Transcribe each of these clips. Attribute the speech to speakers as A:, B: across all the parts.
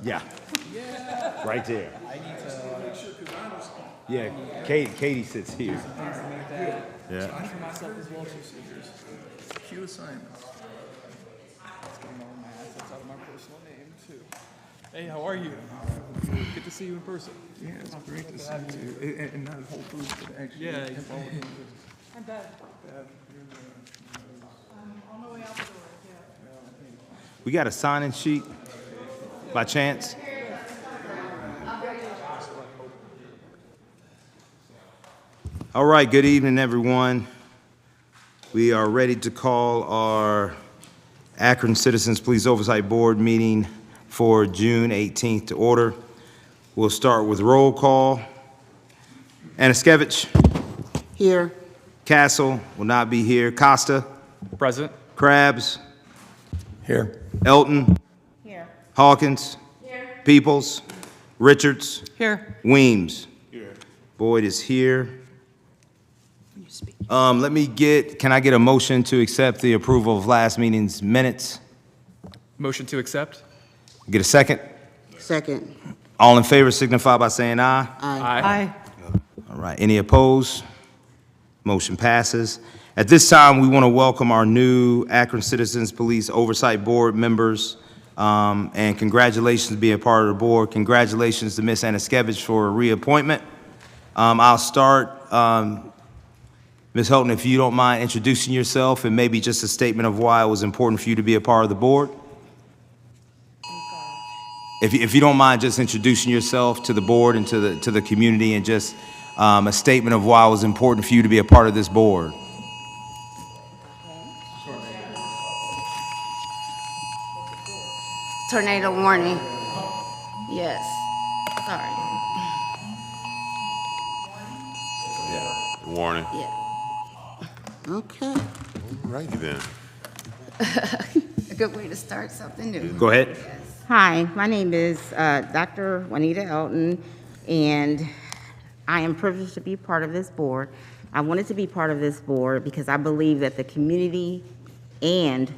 A: Yeah. Right there.
B: I need to
A: Yeah, Katie sits here.
B: things to make that
A: Yeah.
B: change for myself as well. Procedures. Cue assignments. Let's get all my assets out of my personal name too. Hey, how are you? Good to see you in person. Yeah, it's great to see you too. And not at Whole Foods, but actually. Yeah, exactly.
C: I'm bad. On my way out the door, yeah.
A: We got a sign-in sheet by chance? All right, good evening, everyone. We are ready to call our Akron Citizens Police Oversight Board meeting for June 18th to order. We'll start with roll call. Anaskevich.
D: Here.
A: Castle will not be here. Costa.
B: Present.
A: Krabs.
D: Here.
A: Elton.
C: Here.
A: Hawkins.
C: Here.
A: Peoples. Richards.
C: Here.
A: Weems. Here. Boyd is here. Can I get a motion to accept the approval of last meeting's minutes?
B: Motion to accept.
A: Get a second?
D: Second.
A: All in favor signify by saying aye.
C: Aye.
A: All right, any opposed? Motion passes. At this time, we want to welcome our new Akron Citizens Police Oversight Board members, and congratulations to being a part of the board. Congratulations to Ms. Anaskevich for a reappointment. I'll start. Ms. Houghton, if you don't mind introducing yourself and maybe just a statement of why it was important for you to be a part of the board. If you don't mind just introducing yourself to the board and to the community and just a statement of why it was important for you to be a part of this board.
D: Tornado warning. Yes. Sorry.
E: Warning.
D: Yeah. Okay.
E: Alrighty then.
D: A good way to start something new.
A: Go ahead.
F: Hi, my name is Dr. Juanita Elton, and I am privileged to be part of this board. I wanted to be part of this board because I believe that the community and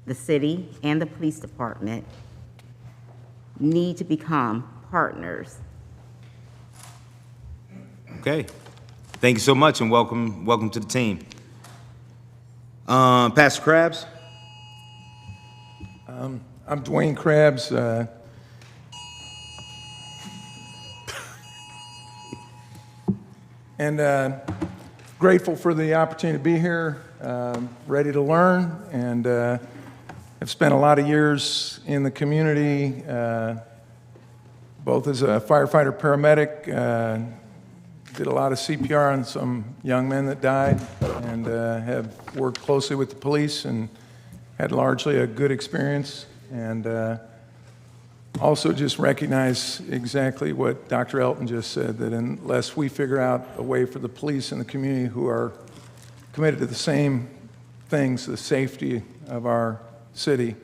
F: the city and the police department need to become partners.
A: Okay. Thank you so much and welcome to the team. Pastor Krabs?
G: I'm Dwayne Krabs. And grateful for the opportunity to be here, ready to learn, and have spent a lot of years in the community, both as a firefighter, paramedic, did a lot of CPR on some young men that died, and have worked closely with the police and had largely a good experience. And also just recognize exactly what Dr. Elton just said, that unless we figure out a way for the police and the community who are committed to the same things, the safety of our city,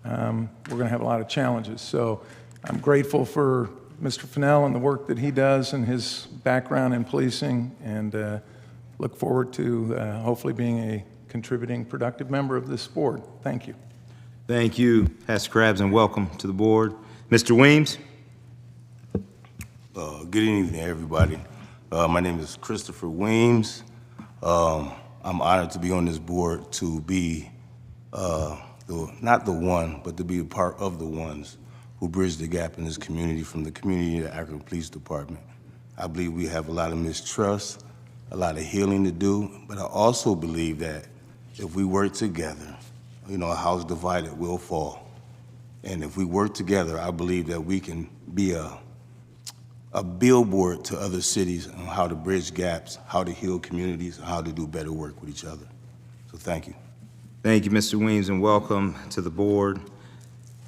G: we're going to have a lot of challenges. So I'm grateful for Mr. Fennell and the work that he does and his background in policing, and look forward to hopefully being a contributing, productive member of this board. Thank you.
A: Thank you, Pastor Krabs, and welcome to the board. Mr. Weems?
E: Good evening, everybody. My name is Christopher Weems. I'm honored to be on this board to be not the one, but to be a part of the ones who bridge the gap in this community, from the community to the Akron Police Department. I believe we have a lot of mistrust, a lot of healing to do, but I also believe that if we work together, a house divided will fall. And if we work together, I believe that we can be a billboard to other cities on how to bridge gaps, how to heal communities, how to do better work with each other. So thank you.
A: Thank you, Mr. Weems, and welcome to the board.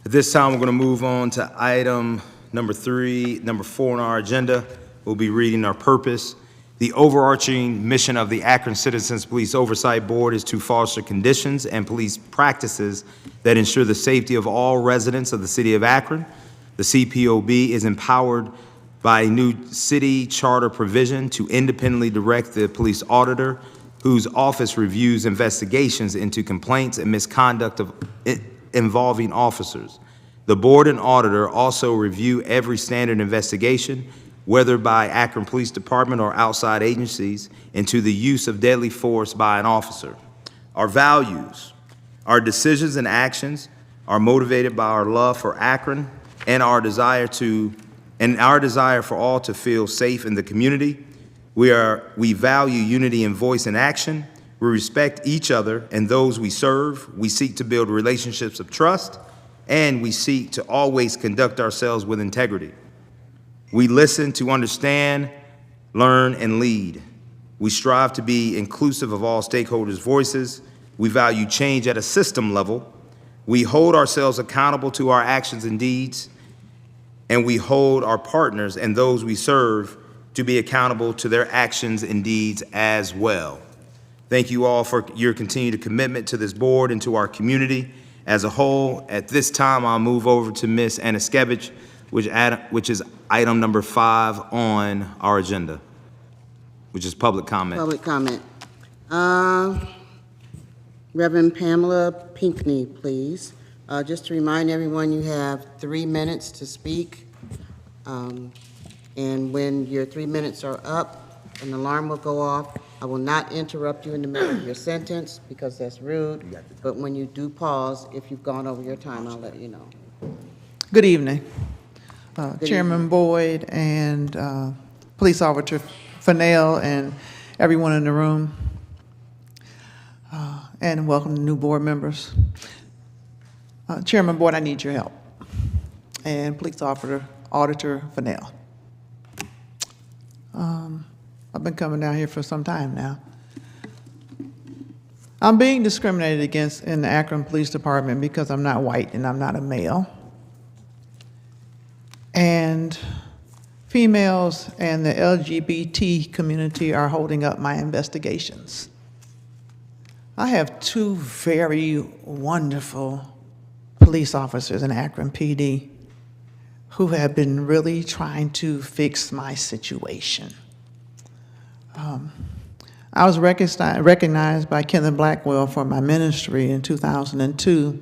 A: At this time, we're going to move on to item number 4 on our agenda. We'll be reading our purpose. The overarching mission of the Akron Citizens Police Oversight Board is to foster conditions and police practices that ensure the safety of all residents of the city of Akron. The CPOB is empowered by a new city charter provision to independently direct the police auditor, whose office reviews investigations into complaints and misconduct involving officers. The board and auditor also review every standard investigation, whether by Akron Police Department or outside agencies, into the use of deadly force by an officer. Our values, our decisions and actions are motivated by our love for Akron and our desire for all to feel safe in the community. We value unity in voice and action. We respect each other and those we serve. We seek to build relationships of trust, and we seek to always conduct ourselves with integrity. We listen to understand, learn, and lead. We strive to be inclusive of all stakeholders' voices. We value change at a system level. We hold ourselves accountable to our actions and deeds, and we hold our partners and those we serve to be accountable to their actions and deeds as well. Thank you all for your continued commitment to this board and to our community as a whole. At this time, I'll move over to Ms. Anaskevich, which is item number 5 on our agenda, which is public comment.
H: Public comment. Reverend Pamela Pinckney, please. Just to remind everyone, you have 3 minutes to speak. And when your 3 minutes are up, an alarm will go off. I will not interrupt you in the middle of your sentence because that's rude. But when you do pause, if you've gone over your time, I'll let you know.
B: Good evening. Chairman Boyd and Police Officer Fennell and everyone in the room. And welcome to new board members. Chairman Boyd, I need your help. And Police Auditor Fennell. I've been coming down here for some time now. I'm being discriminated against in the Akron Police Department because I'm not white and I'm not a male. And females and the LGBT community are holding up my investigations. I have 2 very wonderful police officers in Akron PD who have been really trying to fix my situation. I was recognized by Kenneth Blackwell for my ministry in 2002,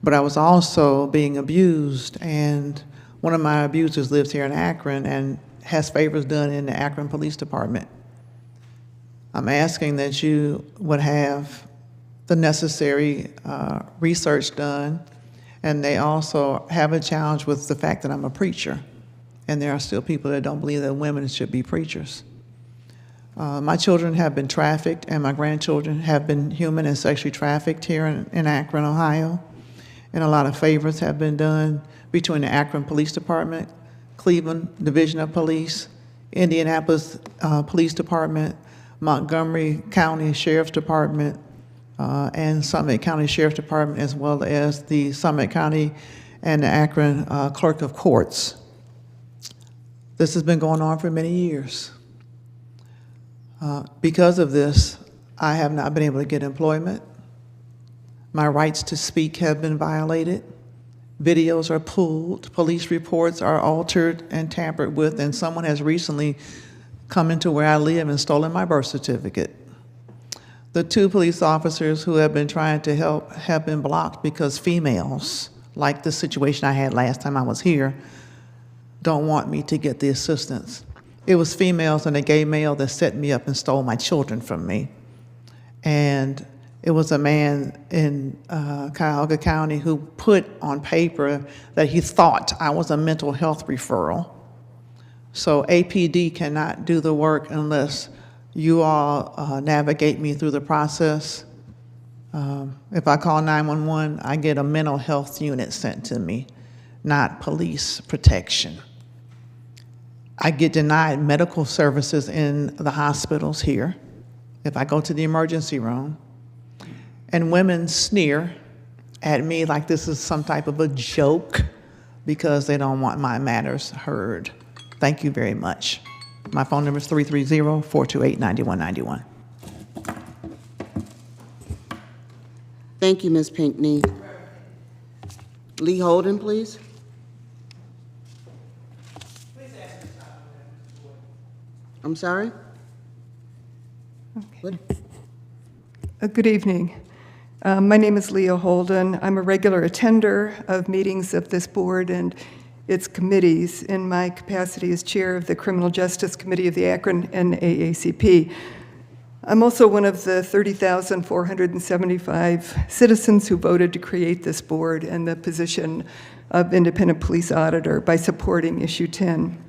B: but I was also being abused, and one of my abusers lives here in Akron and has favors done in the Akron Police Department. I'm asking that you would have the necessary research done, and they also have a challenge with the fact that I'm a preacher, and there are still people that don't believe that women should be preachers. My children have been trafficked, and my grandchildren have been human and sexually trafficked here in Akron, Ohio, and a lot of favors have been done between the Akron Police Department, Cleveland Division of Police, Indianapolis Police Department, Montgomery County Sheriff's Department, and Summit County Sheriff's Department, as well as the Summit County and the Akron Clerk of Courts. This has been going on for many years. Because of this, I have not been able to get employment. My rights to speak have been violated. Videos are pulled, police reports are altered and tampered with, and someone has recently come into where I live and stolen my birth certificate. The 2 police officers who have been trying to help have been blocked because females, like the situation I had last time I was here, don't want me to get the assistance. It was females and a gay male that set me up and stole my children from me. And it was a man in Cuyahoga County who put on paper that he thought I was a mental health referral. So APD cannot do the work unless you all navigate me through the process. If I call 911, I get a mental health unit sent to me, not police protection. I get denied medical services in the hospitals here if I go to the emergency room. And women sneer at me like this is some type of a joke because they don't want my matters heard. Thank you very much. My phone number is 330-428-9191.
H: Thank you, Ms. Pinckney. Lee Holden, please. I'm sorry?
I: Okay.
H: What?
I: Good evening.
C: My name is Leah Holden. I'm a regular attender of meetings of this board and its committees in my capacity as chair of the Criminal Justice Committee of the Akron NAACP. I'm also one of the 30,475 citizens who voted to create this board and the position of independent police auditor by supporting issue 10.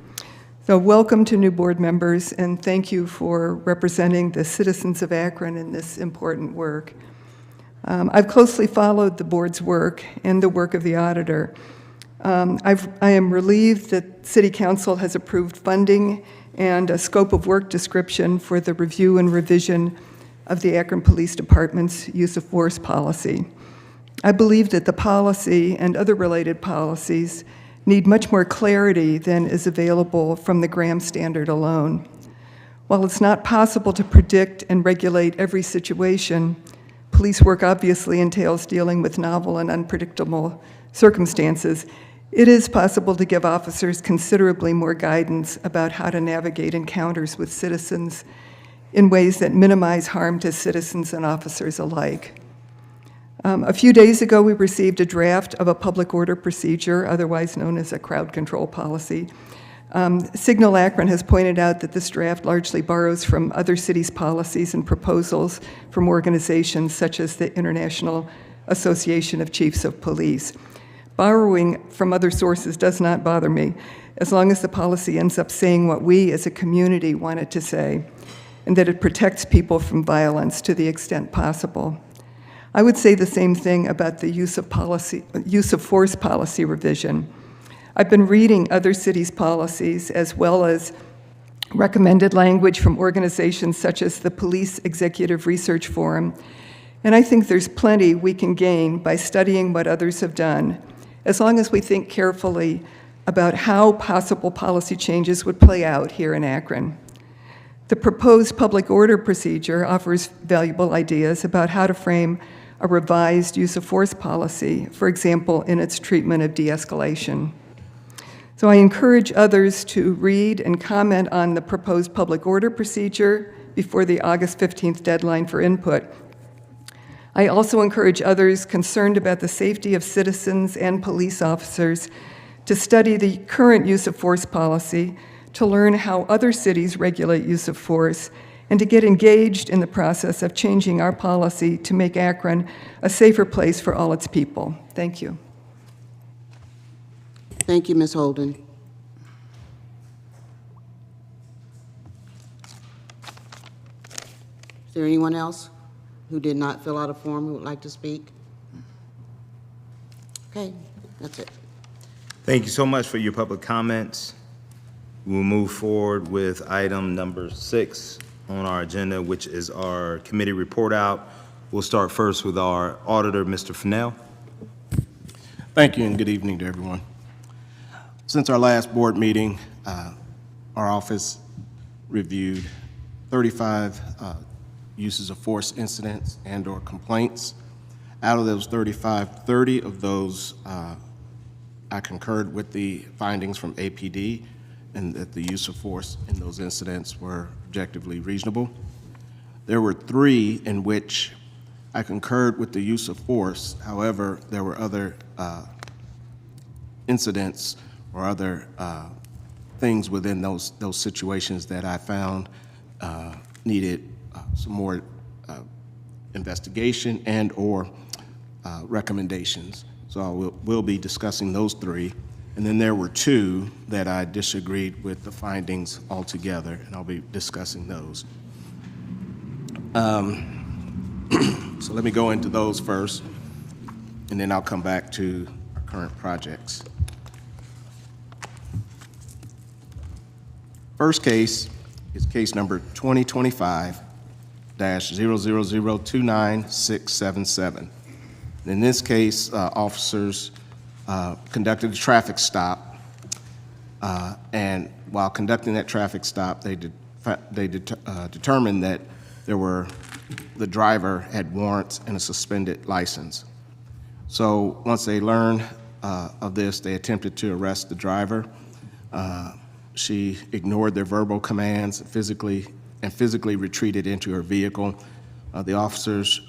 C: So welcome to new board members, and thank you for representing the citizens of Akron in this important work. I've closely followed the board's work and the work of the auditor. I am relieved that City Council has approved funding and a scope of work description for the review and revision of the Akron Police Department's use of force policy. I believe that the policy and other related policies need much more clarity than is available from the Graham Standard alone. While it's not possible to predict and regulate every situation, police work obviously entails dealing with novel and unpredictable circumstances. It is possible to give officers considerably more guidance about how to navigate encounters with citizens in ways that minimize harm to citizens and officers alike. A few days ago, we received a draft of a public order procedure, otherwise known as a crowd control policy. Signal Akron has pointed out that this draft largely borrows from other cities' policies and proposals from organizations such as the International Association of Chiefs of Police. Borrowing from other sources does not bother me, as long as the policy ends up saying what we as a community want it to say, and that it protects people from violence to the extent possible. I would say the same thing about the use of force policy revision. I've been reading other cities' policies as well as recommended language from organizations such as the Police Executive Research Forum, and I think there's plenty we can gain by studying what others have done, as long as we think carefully about how possible policy changes would play out here in Akron. The proposed public order procedure offers valuable ideas about how to frame a revised use of force policy, for example, in its treatment of de-escalation. So I encourage others to read and comment on the proposed public order procedure before the August 15th deadline for input. I also encourage others concerned about the safety of citizens and police officers to study the current use of force policy, to learn how other cities regulate use of force, and to get engaged in the process of changing our policy to make Akron a safer place for all its people. Thank you.
H: Thank you, Ms. Holden. Is there anyone else who did not fill out a form who would like to speak? Okay, that's it.
A: Thank you so much for your public comments. We'll move forward with item number 6 on our agenda, which is our committee report out. We'll start first with our auditor, Mr. Fennell.
I: Thank you and good evening to everyone. Since our last board meeting, our office reviewed 35 uses of force incidents and/or complaints. Out of those 35, 30 of those I concurred with the findings from APD and that the use of force in those incidents were objectively reasonable. There were 3 in which I concurred with the use of force. However, there were other incidents or other things within those situations that I found needed some more investigation and/or recommendations. So I will be discussing those 3. And then there were 2 that I disagreed with the findings altogether, and I'll be discussing those. So let me go into those first, and then I'll come back to our current projects. First case is case number 2025-00029677. In this case, officers conducted a traffic stop, and while conducting that traffic stop, they determined that the driver had warrants and a suspended license. So once they learned of this, they attempted to arrest the driver. She ignored their verbal commands and physically retreated into her vehicle. The officers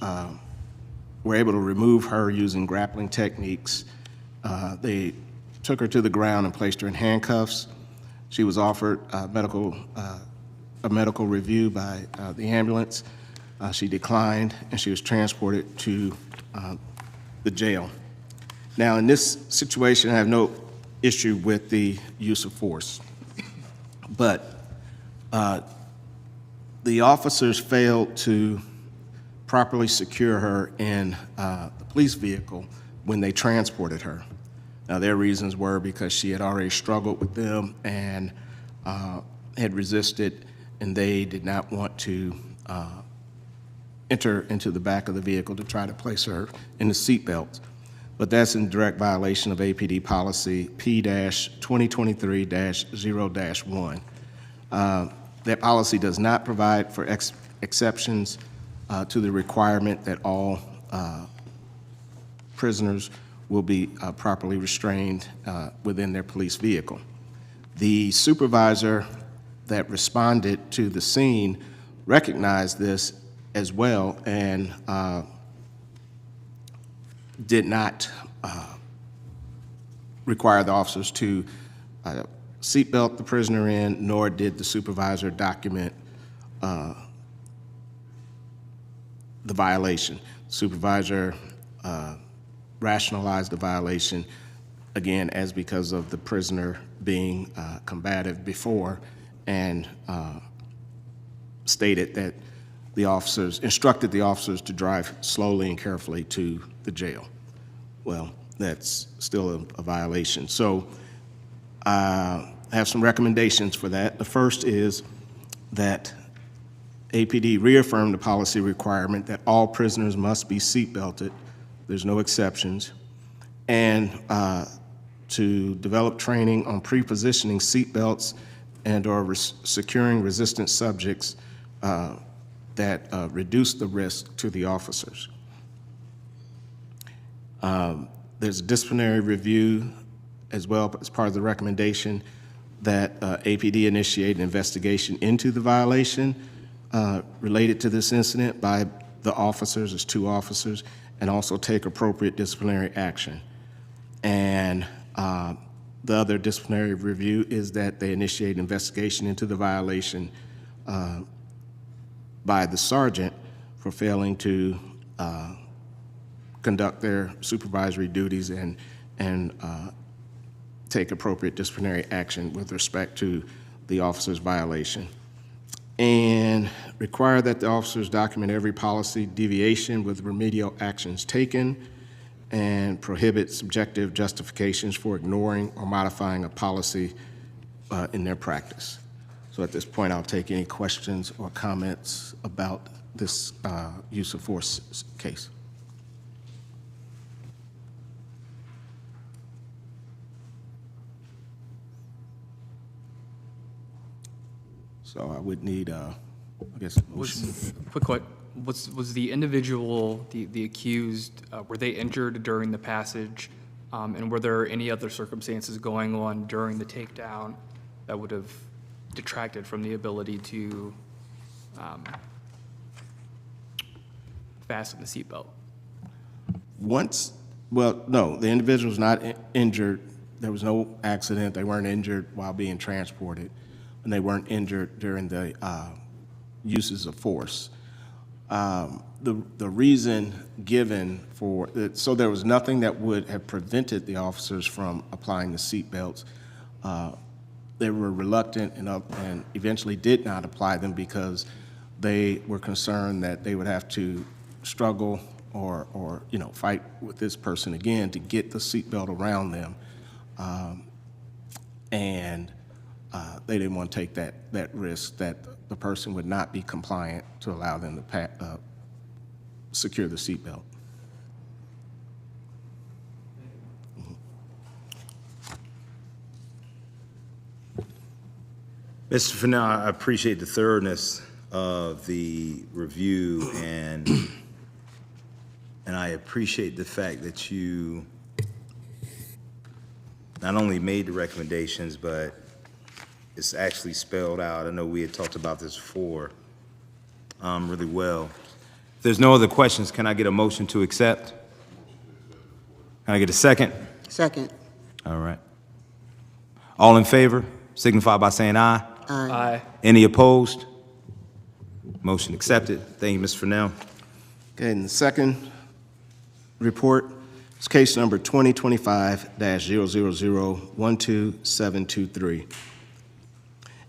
I: were able to remove her using grappling techniques. They took her to the ground and placed her in handcuffs. She was offered a medical review by the ambulance. She declined, and she was transported to the jail. Now, in this situation, I have no issue with the use of force, but the officers failed to properly secure her in the police vehicle when they transported her. Now, their reasons were because she had already struggled with them and had resisted, and they did not want to enter into the back of the vehicle to try to place her in the seatbelt. But that's in direct violation of APD policy P-2023-0-1. That policy does not provide for exceptions to the requirement that all prisoners will be properly restrained within their police vehicle. The supervisor that responded to the scene recognized this as well and did not require the officers to seatbelt the prisoner in, nor did the supervisor document the violation. Supervisor rationalized the violation, again, as because of the prisoner being combative before, and stated that the officers, instructed the officers to drive slowly and carefully to the jail. Well, that's still a violation. So I have some recommendations for that. The first is that APD reaffirm the policy requirement that all prisoners must be seatbelted. There's no exceptions. And to develop training on pre-positioning seatbelts and or securing resistant subjects that reduce the risk to the officers. There's a disciplinary review as well as part of the recommendation that APD initiate an investigation into the violation related to this incident by the officers, there's 2 officers, and also take appropriate disciplinary action. And the other disciplinary review is that they initiate an investigation into the violation by the sergeant for failing to conduct their supervisory duties and take appropriate disciplinary action with respect to the officer's violation. And require that the officers document every policy deviation with remedial actions taken, and prohibit subjective justifications for ignoring or modifying a policy in their practice. So at this point, I'll take any questions or comments about this use of force case. So I would need, I guess, a motion.
B: Was the individual, the accused, were they injured during the passage? And were there any other circumstances going on during the takedown that would have detracted from the ability to fasten the seatbelt?
I: Well, no, the individual was not injured. There was no accident. They weren't injured while being transported, and they weren't injured during the uses of force. The reason given for it, so there was nothing that would have prevented the officers from applying the seatbelts. They were reluctant and eventually did not apply them because they were concerned that they would have to struggle or fight with this person again to get the seatbelt around them, and they didn't want to take that risk that the person would not be compliant to allow them to secure the seatbelt.
A: Mr. Fennell, I appreciate the thoroughness of the review, and I appreciate the fact that you not only made the recommendations, but it's actually spelled out. I know we had talked about this before really well. there's no other questions, can I get a motion to accept? Can I get a second?
H: Second.
A: All right. All in favor, signify by saying aye.
B: Aye.
A: Any opposed? Motion accepted. Thank you, Mr. Fennell.
I: Okay, and the second report is case number 2025-000-12723.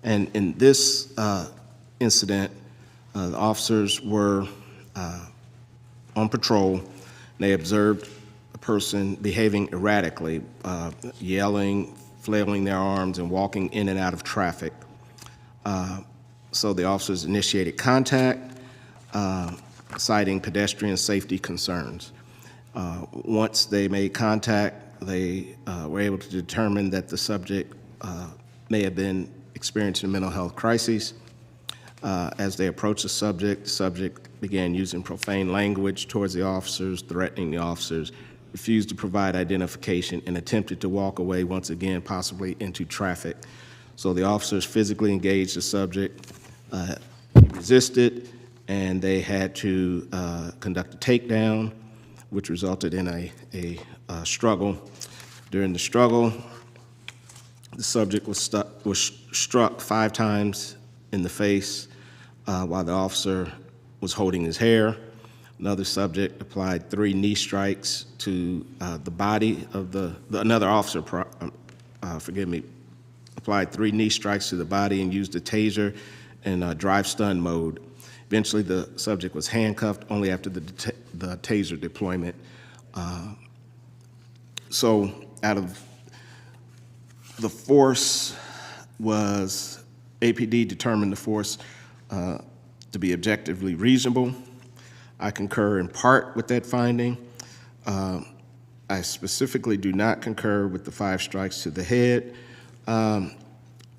I: And in this incident, the officers were on patrol, and they observed a person behaving erratically, yelling, flailing their arms, and walking in and out of traffic. So the officers initiated contact, citing pedestrian safety concerns. Once they made contact, they were able to determine that the subject may have been experiencing a mental health crisis. As they approached the subject began using profane language towards the officers, threatening the officers, refused to provide identification, and attempted to walk away once again, possibly into traffic. So the officers physically engaged the subject. He resisted, and they had to conduct a takedown, which resulted in a struggle. During the struggle, the subject was struck 5 times in the face while the officer was holding his hair. Another subject applied 3 knee strikes to the body of another officer, applied 3 knee strikes to the body and used a taser in drive stun mode. Eventually, the subject was handcuffed only after the taser deployment. So out of the force APD determined the force to be objectively reasonable. I concur in part with that finding. I specifically do not concur with the 5 strikes to the head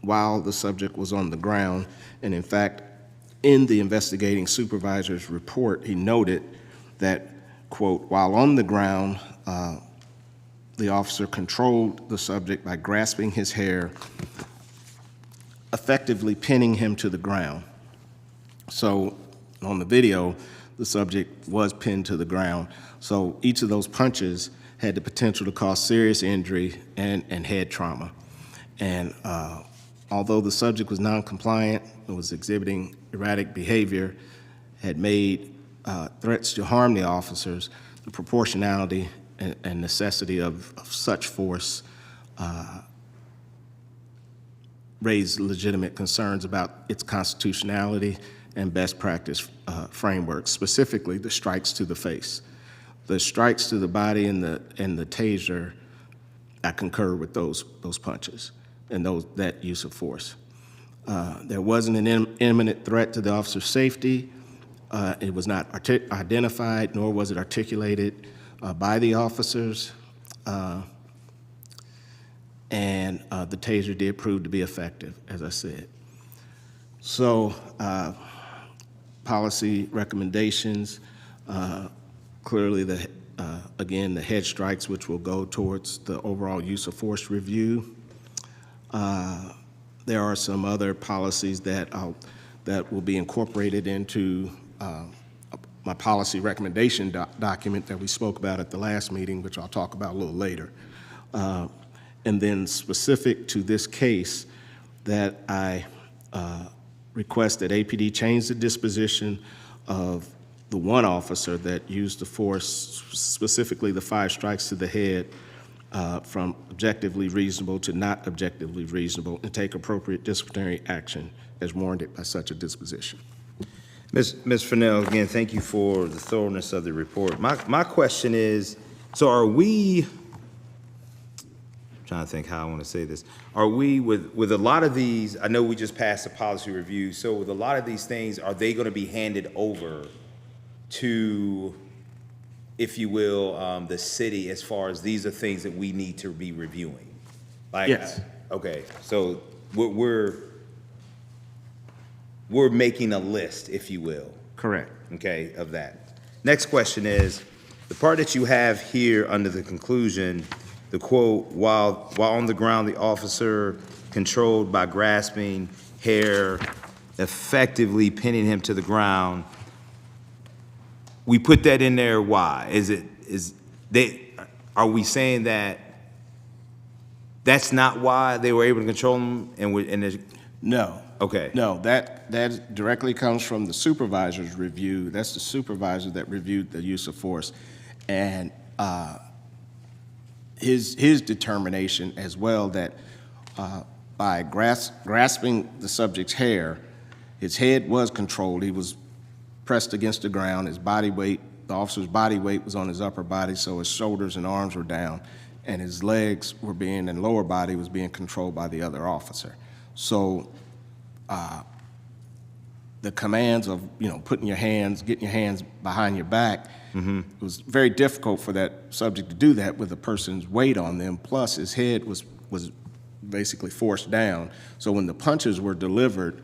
I: while the subject was on the ground. And in fact, in the investigating supervisor's report, he noted that, quote, while on the ground, the officer controlled the subject by grasping his hair, effectively pinning him to the ground. So on the video, the subject was pinned to the ground. So each of those punches had the potential to cause serious injury and head trauma. And although the subject was non-compliant and was exhibiting erratic behavior, had made threats to harm the officers, the proportionality and necessity of such force raised legitimate concerns about its constitutionality and best practice frameworks, specifically the strikes to the face. The strikes to the body and the taser, I concur with those punches and that use of force. There wasn't an imminent threat to the officer's safety. It was not identified, nor was it articulated by the officers. And the taser did prove to be effective, as I said. So policy recommendations, clearly again, the head strikes, which will go towards the overall use of force review. There are some other policies that will be incorporated into my policy recommendation document that we spoke about at the last meeting, which I'll talk about a little later. And then specific to this case, that I request that APD change the disposition of the one officer that used the force, specifically the 5 strikes to the head, from objectively reasonable to not objectively reasonable, and take appropriate disciplinary action as warranted by such a disposition.
A: Ms. Fennell, again, thank you for the thoroughness of the report. My question is, so are we, I'm trying to think how I want to say this, are we, with a lot of these, I know we just passed a policy review, so with a lot of these things, are they going to be handed over to, if you will, the city, as far as these are things that we need to be reviewing? Like,
I: Yes.
A: Okay, so we're making a list, if you will.
I: Correct.
A: Okay, of that. Next question is, the part that you have here under the conclusion, the quote, while on the ground, the officer controlled by grasping hair, effectively pinning him to the ground. we put that in there, why? Are we saying that that's not why they were able to control them
I: No.
A: Okay.
I: No, that directly comes from the supervisor's review. That's the supervisor that reviewed the use of force. And his determination as well that by grasping the subject's hair, his head was controlled. He was pressed against the ground. His body weight, the officer's body weight was on his upper body, so his shoulders and arms were down, and his legs and lower body was being controlled by the other officer. So the commands of, getting your hands behind your back, it was very difficult for that subject to do that with a person's weight on them, plus his head was basically forced down. So when the punches were delivered,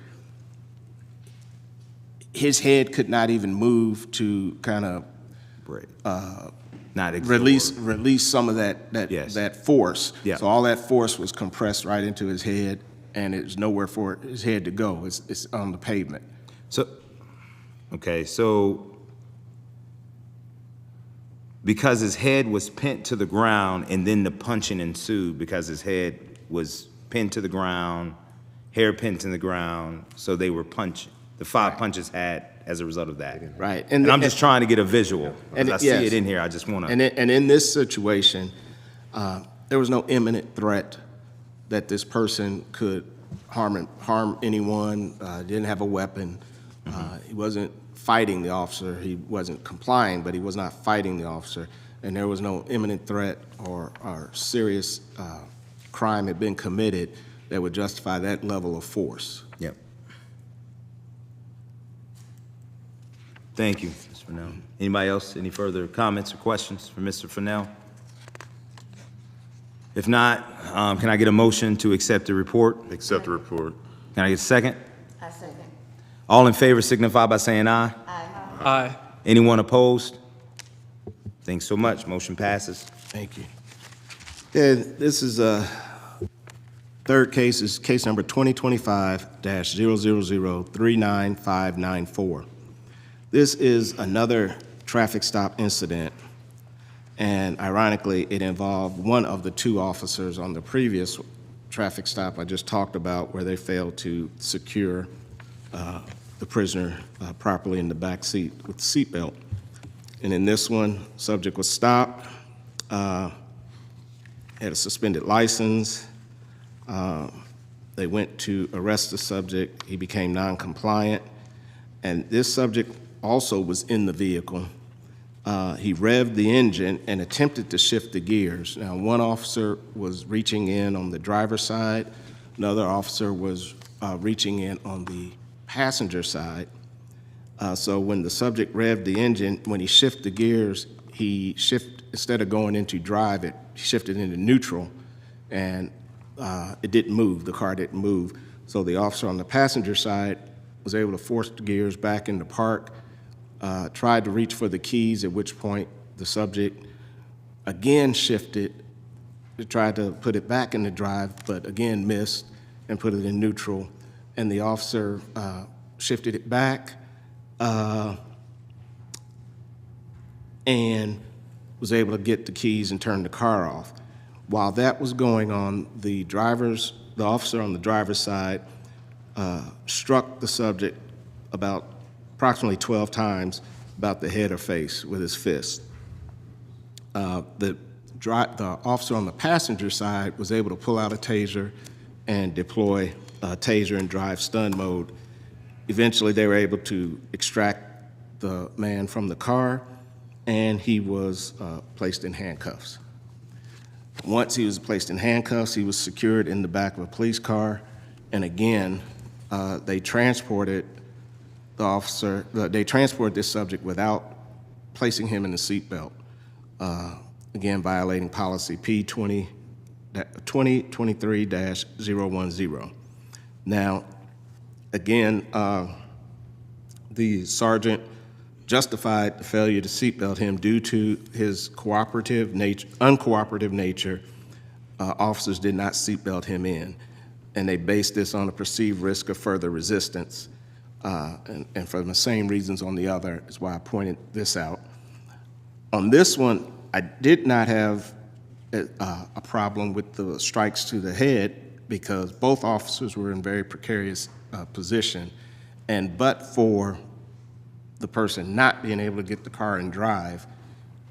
I: his head could not even move to kind of
A: not
I: release some of that
A: Yes.
I: that force.
A: Yeah.
I: So all that force was compressed right into his head, and there's nowhere for his head to go. It's on the pavement.
A: So, okay, so because his head was pinned to the ground and then the punching ensued because his head was pinned to the ground, hair pinned to the ground, so they were punching. The 5 punches had as a result of that.
I: Right.
A: And I'm just trying to get a visual.
I: And
A: I see it in here, I just want to.
I: And in this situation, there was no imminent threat that this person could harm anyone, didn't have a weapon. He wasn't fighting the officer. He wasn't complying, but he was not fighting the officer. And there was no imminent threat or serious crime had been committed that would justify that level of force.
A: Yep. Thank you, Mr. Fennell. Anybody else, any further comments or questions for Mr. Fennell? If not, can I get a motion to accept the report?
J: Accept the report.
A: Can I get a second?
D: I second.
A: All in favor signify by saying aye.
B: Aye.
A: Anyone opposed? Thanks so much. Motion passes.
I: Thank you. And this is third case is case number 2025-000-39594. This is another traffic stop incident, and ironically, it involved one of the 2 officers on the previous traffic stop I just talked about where they failed to secure the prisoner properly in the back seat with the seatbelt. And in this one, subject was stopped, had a suspended license. They went to arrest the subject. He became non-compliant. And this subject also was in the vehicle. He revved the engine and attempted to shift the gears. Now, one officer was reaching in on the driver's side. Another officer was reaching in on the passenger side. So when the subject revved the engine, when he shifted the gears, instead of going into drive, he shifted into neutral, and it didn't move. The car didn't move. So the officer on the passenger side was able to force the gears back into park, tried to reach for the keys, at which point the subject again shifted, tried to put it back in the drive, but again missed and put it in neutral. And the officer shifted it back and was able to get the keys and turn the car off. While that was going on, the officer on the driver's side struck the subject about approximately 12 times about the head or face with his fist. The officer on the passenger side was able to pull out a taser and deploy a taser in drive stun mode. Eventually, they were able to extract the man from the car, and he was placed in handcuffs. Once he was placed in handcuffs, he was secured in the back of a police car, and again, they transported this subject without placing him in the seatbelt, again violating policy P2023-010. Now, again, the sergeant justified the failure to seatbelt him due to his uncooperative nature. Officers did not seatbelt him in, and they based this on a perceived risk of further resistance. and for the same reasons on the other is why I pointed this out. On this one, I did not have a problem with the strikes to the head because both officers were in very precarious position, and but for the person not being able to get the car and drive,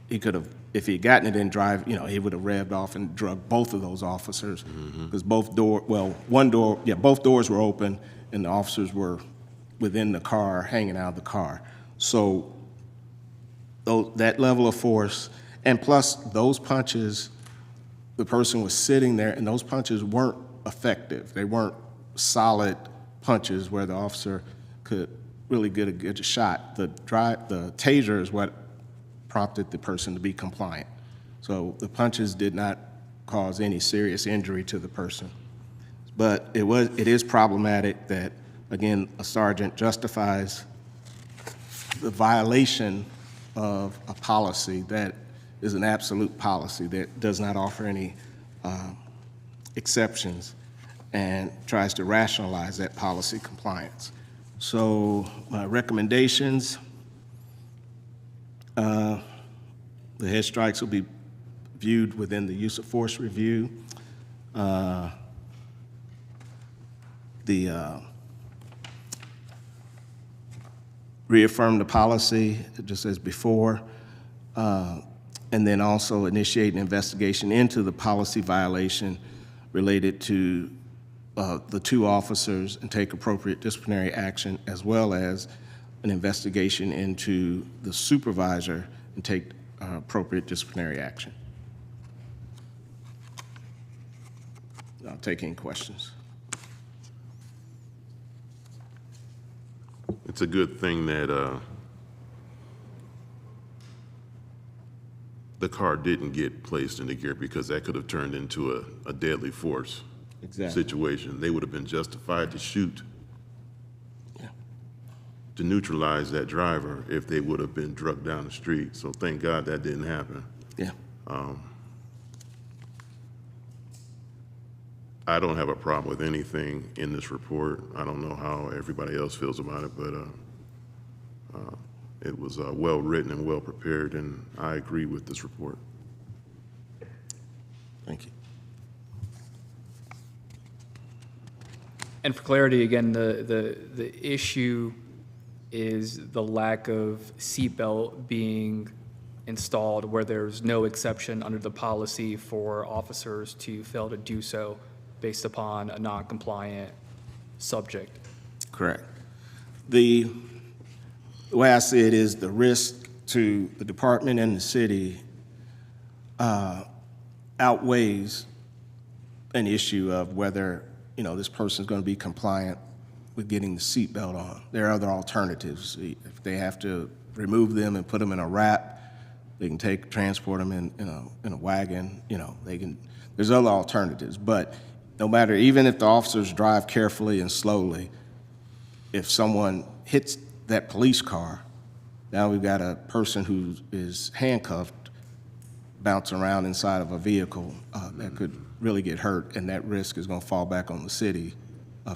I: he could have, if he had gotten it in drive, you know, he would have revved off and drugged both of those officers because both doors were open and the officers were within the car, hanging out of the car. So that level of force, and plus those punches, the person was sitting there and those punches weren't effective. They weren't solid punches where the officer could really get a good shot. The taser is what prompted the person to be compliant. So the punches did not cause any serious injury to the person. But it is problematic that, again, a sergeant justifies the violation of a policy that is an absolute policy that does not offer any exceptions and tries to rationalize that policy compliance. So my recommendations, the head strikes will be viewed within the use of force review. Reaffirm the policy, just as before, and then also initiate an investigation into the policy violation related to the two officers and take appropriate disciplinary action, as well as an investigation into the supervisor and take appropriate disciplinary action. I'll take any questions.
J: It's a good thing that the car didn't get placed into gear, because that could have turned into a deadly force situation. They would have been justified to shoot to neutralize that driver if they would have been drugged down the street. So thank God that didn't happen.
I: Yeah.
J: I don't have a problem with anything in this report. I don't know how everybody else feels about it, but it was well written and well prepared, and I agree with this report.
I: Thank you.
B: And for clarity, again, the issue is the lack of seatbelt being installed where there's no exception under the policy for officers to fail to do so based upon a non-compliant subject.
I: Correct. The way I see it is the risk to the department and the city outweighs an issue of whether, you know, this person's going to be compliant with getting the seatbelt on. There are other alternatives. If they have to remove them and put them in a wrap, they can transport them in a wagon. You know, there's other alternatives. But no matter, even if the officers drive carefully and slowly, if someone hits that police car, now we've got a person who is handcuffed, bouncing around inside of a vehicle that could really get hurt, and that risk is going to fall back on the city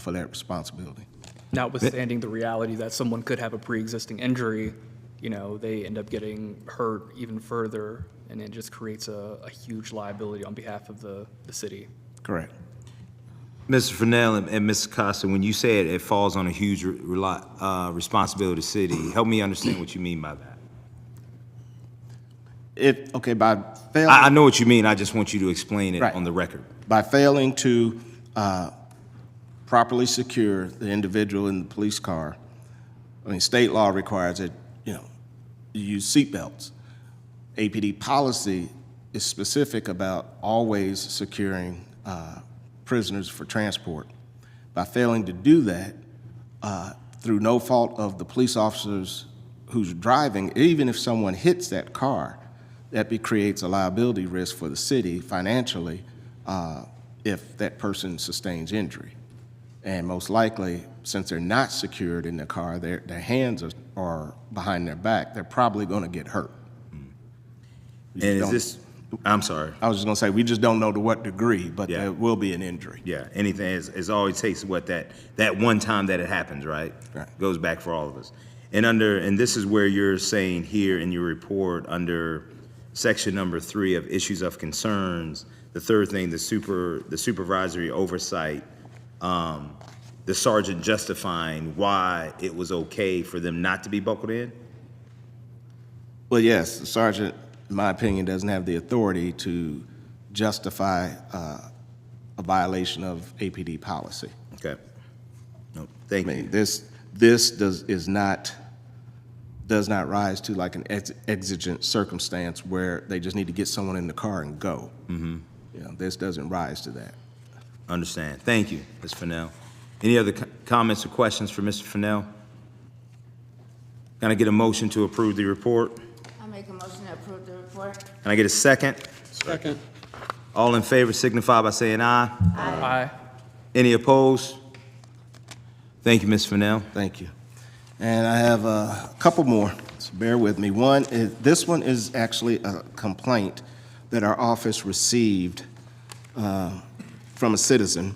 I: for that responsibility.
B: Notwithstanding the reality that someone could have a pre-existing injury, you know, they end up getting hurt even further, and it just creates a huge liability on behalf of the city.
I: Correct.
A: Mr. Fennell and Ms. Costa, when you say it falls on a huge responsibility of the city, help me understand what you mean by that.
I: By failing,
A: I know what you mean. I just want you to explain it
I: Right.
A: on the record.
I: by failing to properly secure the individual in the police car, I mean, state law requires that, you know, you use seatbelts. APD policy is specific about always securing prisoners for transport. By failing to do that, through no fault of the police officers who's driving, even if someone hits that car, that creates a liability risk for the city financially if that person sustains injury. And most likely, since they're not secured in the car, their hands are behind their back, they're probably going to get hurt.
A: And is this, I'm sorry.
I: I was just gonna say, we just don't know to what degree, but
A: Yeah.
I: there will be an injury.
A: Yeah, anything is always takes what that one time that it happens, right?
I: Right.
A: Goes back for all of us. And this is where you're saying here in your report under section number 3 of issues of concerns, the third thing, the supervisory oversight, the sergeant justifying why it was okay for them not to be buckled in?
I: Well, yes, the sergeant, in my opinion, doesn't have the authority to justify a violation of APD policy.
A: Okay. No, thank
I: I
A: you.
I: mean, this does not rise to like an exigent circumstance where they just need to get someone in the car and go. Mm-hmm. You know, this doesn't rise to that.
A: Understand. Thank you, Ms. Fennell. Any other comments or questions for Mr. Fennell? Can I get a motion to approve the report?
D: I'll make a motion to approve the report.
A: Can I get a second?
H: Second.
A: All in favor signify by saying aye.
B: Aye.
A: Any opposed? Thank you, Ms. Fennell.
I: Thank you. And I have a couple more, so bear with me. This one is actually a complaint that our office received from a citizen.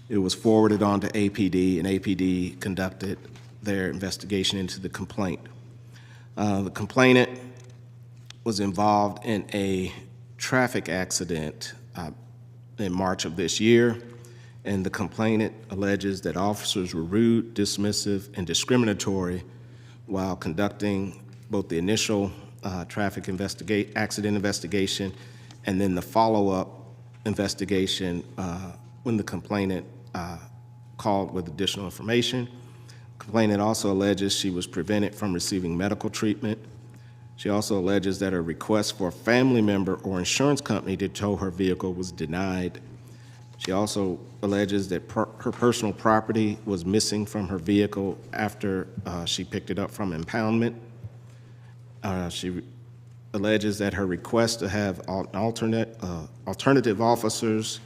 I: It was forwarded on to APD, and APD conducted their investigation into the complaint. The complainant was involved in a traffic accident in March of this year, and the complainant alleges that officers were rude, dismissive, and discriminatory while conducting both the initial traffic accident investigation and then the follow-up investigation when the complainant called with additional information. Complainant also alleges she was prevented from receiving medical treatment. She also alleges that her request for a family member or insurance company to tow her vehicle was denied. She also alleges that her personal property was missing from her vehicle after she picked it up from impoundment. She alleges that her request to have alternative officers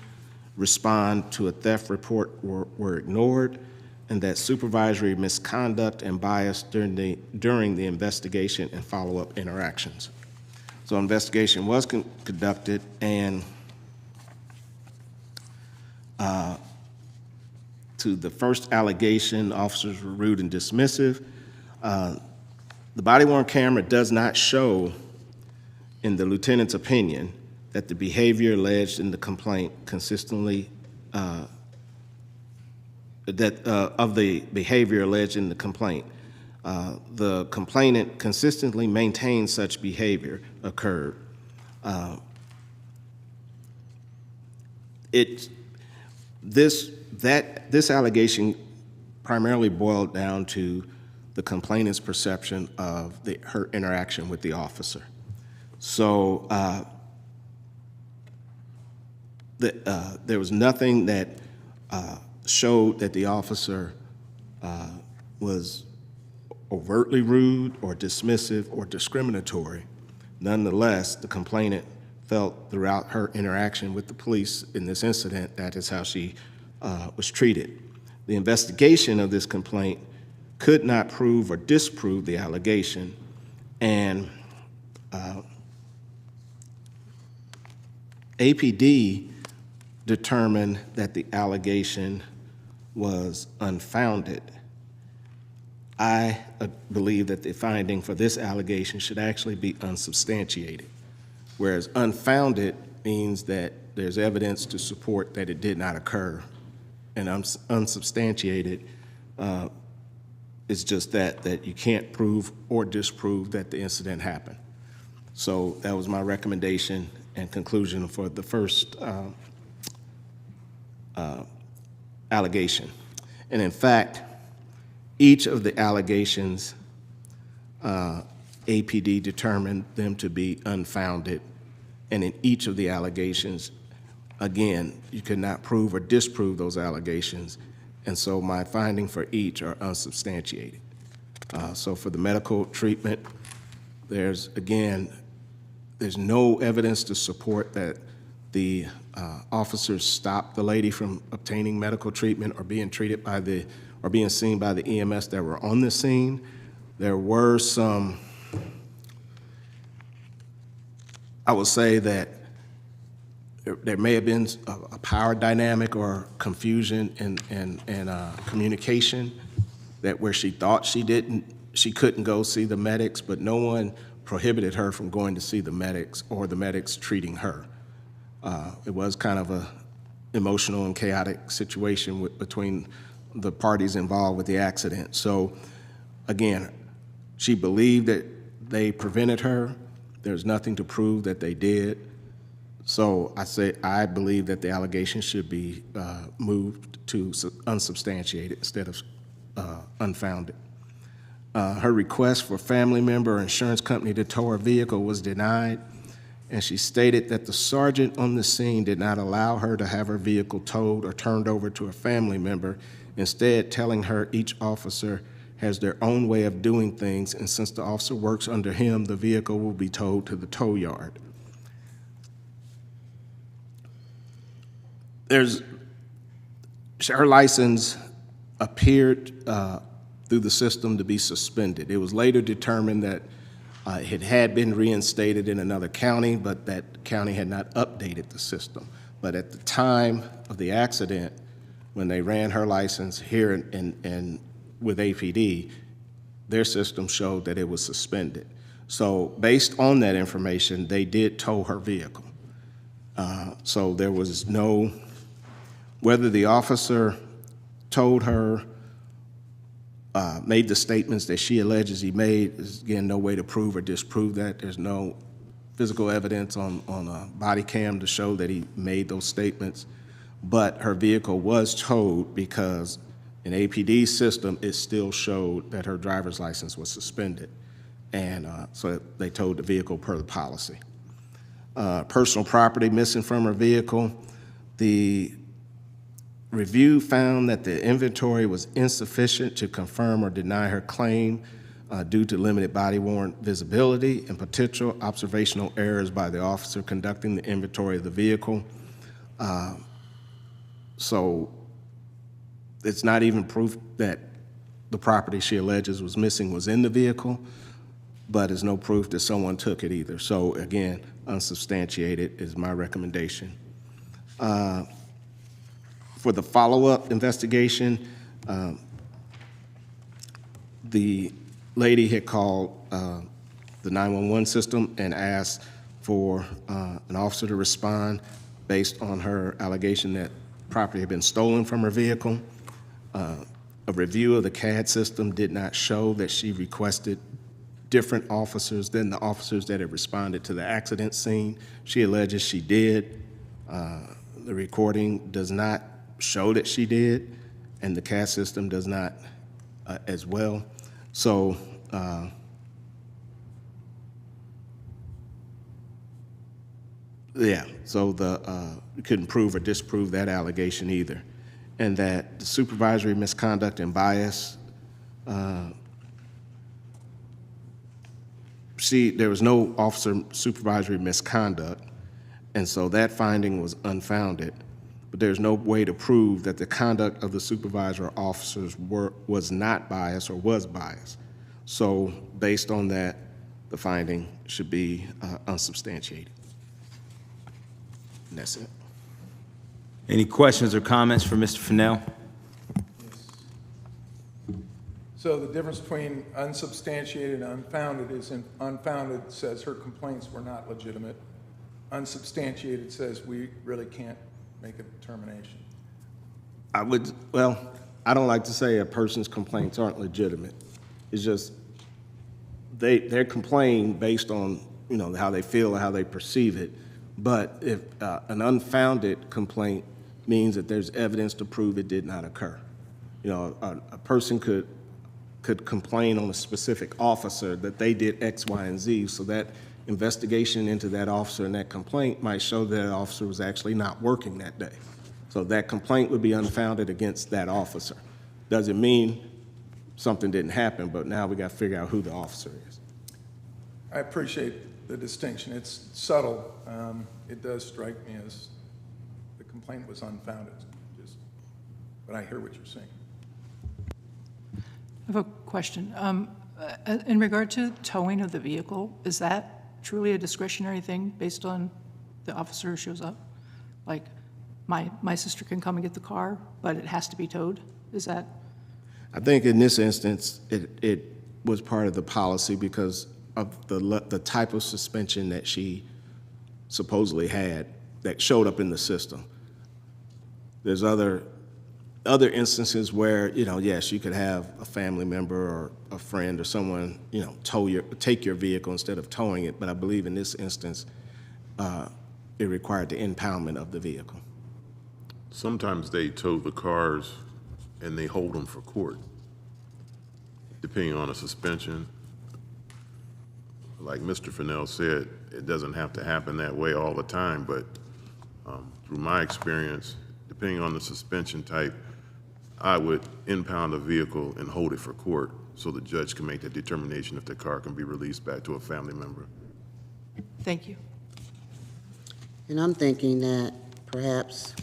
I: respond to a theft report were ignored, and that supervisory misconduct and bias during the investigation and follow-up interactions. So investigation was conducted, and to the first allegation, officers were rude and dismissive. The body-worn camera does not show, in the lieutenant's opinion, that the behavior alleged in the complaint consistently of the behavior alleged in the complaint. The complainant consistently maintained such behavior occurred. This allegation primarily boiled down to the complainant's perception of her interaction with the officer. So there was nothing that showed that the officer was overtly rude or dismissive or discriminatory. Nonetheless, the complainant felt throughout her interaction with the police in this incident that is how she was treated. The investigation of this complaint could not prove or disprove the allegation, and APD determined that the allegation was unfounded. I believe that the finding for this allegation should actually be unsubstantiated, whereas unfounded means that there's evidence to support that it did not occur, and unsubstantiated is just that you can't prove or disprove that the incident happened. So that was my recommendation and conclusion for the first allegation. And in fact, each of the allegations, APD determined them to be unfounded. And in each of the allegations, again, you could not prove or disprove those allegations. And so my finding for each are unsubstantiated. So for the medical treatment, there's no evidence to support that the officers stopped the lady from obtaining medical treatment or being treated by or being seen by the EMS that were on the scene. There were some, I would say that there may have been a power dynamic or confusion in communication, that where she thought she couldn't go see the medics, but no one prohibited her from going to see the medics or the medics treating her. It was kind of a emotional and chaotic situation between the parties involved with the accident. So again, she believed that they prevented her. There's nothing to prove that they did. So I believe that the allegation should be moved to unsubstantiated instead of unfounded. Her request for family member or insurance company to tow her vehicle was denied, and she stated that the sergeant on the scene did not allow her to have her vehicle towed or turned over to a family member, instead telling her each officer has their own way of doing things, and since the officer works under him, the vehicle will be towed to the tow yard. Her license appeared through the system to be suspended. It was later determined that it had been reinstated in another county, but that county had not updated the system. But at the time of the accident, when they ran her license here in with APD, their system showed that it was suspended. So based on that information, they did tow her vehicle. So there was no, whether the officer told her, made the statements that she alleges he made, there's again no way to prove or disprove that. There's no physical evidence on a body cam to show that he made those statements. But her vehicle was towed because in APD's system, it still showed that her driver's license was suspended. And so they towed the vehicle per the policy. Personal property missing from her vehicle. The review found that the inventory was insufficient to confirm or deny her claim due to limited body-worn visibility and potential observational errors by the officer conducting the inventory of the vehicle. So it's not even proof that the property she alleges was missing was in the vehicle, but there's no proof that someone took it either. So again, unsubstantiated is my recommendation. For the follow-up investigation, the lady had called the 911 system and asked for an officer to respond based on her allegation that property had been stolen from her vehicle. A review of the CAD system did not show that she requested different officers than the officers that had responded to the accident scene. She alleges she did. The recording does not show that she did, and the CAD system does not as well. So yeah, so we couldn't prove or disprove that allegation either. And that the supervisory misconduct and bias, there was no officer supervisory misconduct, and so that finding was unfounded. But there's no way to prove that the conduct of the supervisor or officers was not biased or was biased. So based on that, the finding should be unsubstantiated. And that's it.
A: Any questions or comments for Mr. Fennell?
G: So the difference between unsubstantiated and unfounded is unfounded says her complaints were not legitimate. Unsubstantiated says we really can't make a determination.
I: Well, I don't like to say a person's complaints aren't legitimate. It's just they're complaining based on, how they feel or how they perceive it. But if an unfounded complaint means that there's evidence to prove it did not occur. A person could complain on a specific officer that they did X, Y, and Z, so that investigation into that officer and that complaint might show that officer was actually not working that day. So that complaint would be unfounded against that officer. Doesn't mean something didn't happen, but now we got to figure out who the officer is.
G: I appreciate the distinction. It's subtle. It does strike me as the complaint was unfounded, but I hear what you're saying.
K: I have a question. In regard to towing of the vehicle, is that truly a discretionary thing based on the officer who shows up? Like, my sister can come and get the car, but it has to be towed? Is that?
I: I think in this instance, it was part of the policy because of the type of suspension that she supposedly had that showed up in the system. There's other instances where, yes, you could have a family member or a friend or someone, take your vehicle instead of towing it, but I believe in this instance, it required the impoundment of the vehicle.
J: Sometimes they tow the cars and they hold them for court, depending on a suspension. Like Mr. Fennell said, it doesn't have to happen that way all the time, but through my experience, depending on the suspension type, I would impound a vehicle and hold it for court so the judge can make the determination if the car can be released back to a family member.
K: Thank you.
H: And I'm thinking that perhaps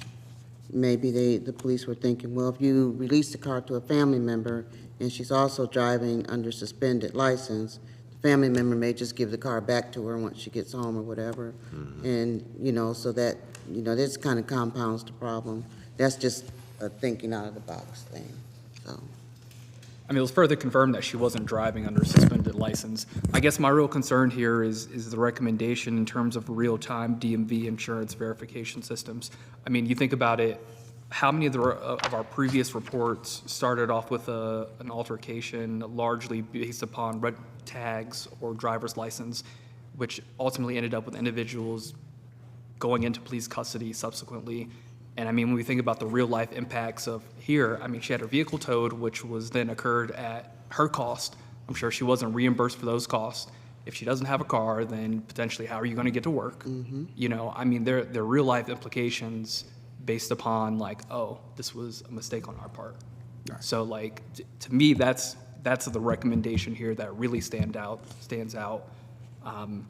H: maybe the police were thinking, well, if you release the car to a family member and she's also driving under suspended license, the family member may just give the car back to her once she gets home or whatever. And, so that, this kind of compounds the problem. That's just a thinking out of the box thing, so.
B: I mean, it was further confirmed that she wasn't driving under suspended license. I guess my real concern here is the recommendation in terms of real-time DMV insurance verification systems. I mean, you think about it, how many of our previous reports started off with an altercation largely based upon red tags or driver's license, which ultimately ended up with individuals going into police custody subsequently. And I mean, when we think about the real life impacts of here, I mean, she had her vehicle towed, which was then occurred at her cost. I'm sure she wasn't reimbursed for those costs. If she doesn't have a car, then potentially how are you going to get to work? I mean, there are real life implications based upon like, oh, this was a mistake on our part. Right. So like, to me, that's the recommendation here that really stands out. And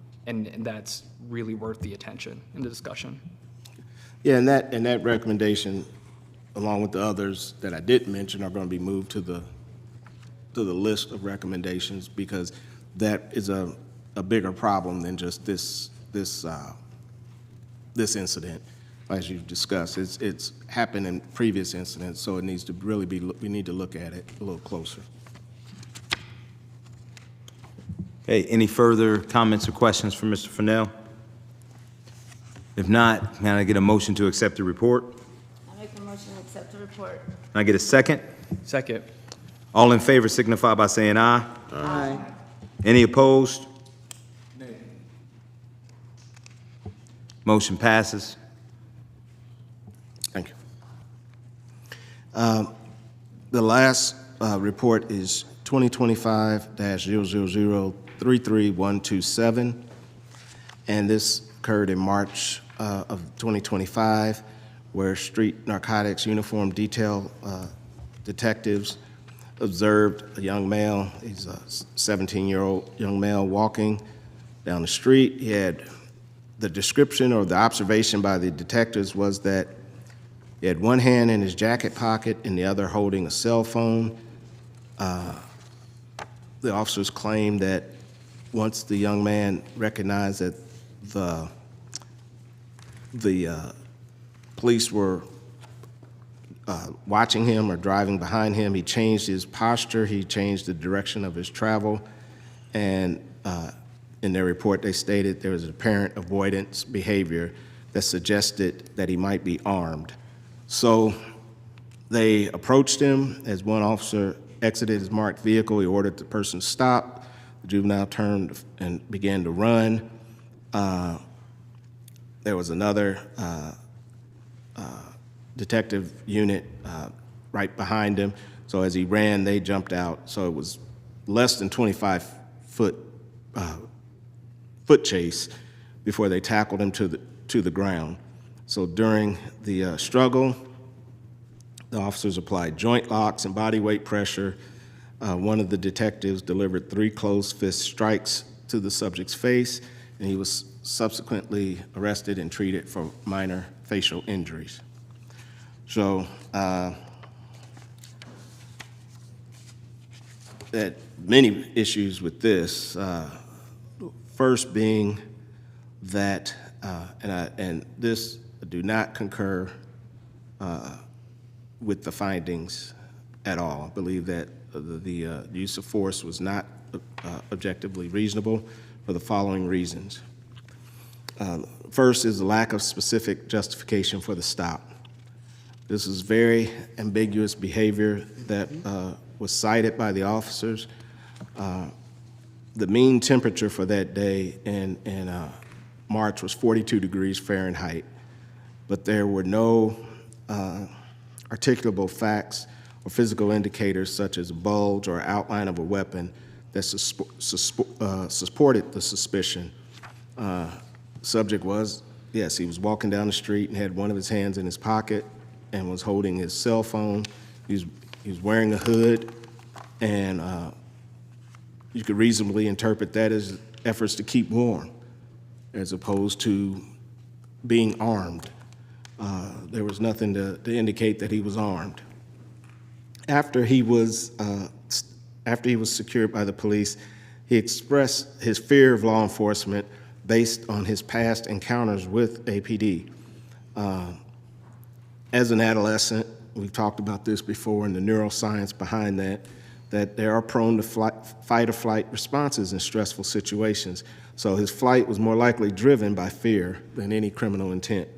B: that's really worth the attention in the discussion.
I: Yeah, and that recommendation, along with the others that I didn't mention, are going to be moved to the list of recommendations because that is a bigger problem than just this incident, as you've discussed. It's happened in previous incidents, so it needs to really be. We need to look at it a little closer.
A: Okay, any further comments or questions for Mr. Fennell? If not, can I get a motion to accept the report?
D: I make a motion to accept the report.
A: Can I get a second?
B: Second.
A: All in favor signify by saying aye.
H: Aye.
A: Any opposed? Nay. Motion passes.
I: Thank you. The last report is 2025-000-33127, and this occurred in March of 2025, where street narcotics uniform detail detectives observed a young male. He's a 17-year-old young male walking down the street. He had the description or the observation by the detectives was that he had one hand in his jacket pocket and the other holding a cell phone. The officers claimed that once the young man recognized that the police were watching him or driving behind him, he changed his posture, he changed the direction of his travel, and in their report they stated there was apparent avoidance behavior that suggested that he might be armed. So they approached him. As one officer exited his marked vehicle, he ordered the person to stop. The juvenile turned and began to run. There was another detective unit right behind him. So as he ran, they jumped out. So it was less than 25-foot foot chase before they tackled him to the ground. So during the struggle, the officers applied joint locks and body weight pressure. One of the detectives delivered 3 closed fist strikes to the subject's face, and he was subsequently arrested and treated for minor facial injuries. So had many issues with this. First being that, and this do not concur with the findings at all. I believe that the use of force was not objectively reasonable for the following reasons. First is the lack of specific justification for the stop. This is very ambiguous behavior that was cited by the officers. The mean temperature for that day in March was 42 degrees Fahrenheit, but there were no articulable facts or physical indicators such as a bulge or outline of a weapon that supported the suspicion. Subject was, yes, he was walking down the street and had one of his hands in his pocket and was holding his cell phone. He was wearing a hood, and you could reasonably interpret that as efforts to keep warm as opposed to being armed. There was nothing to indicate that he was armed. After he was secured by the police, he expressed his fear of law enforcement based on his past encounters with APD. As an adolescent, we've talked about this before, and the neuroscience behind that they are prone to fight or flight responses in stressful situations. So his flight was more likely driven by fear than any criminal intent.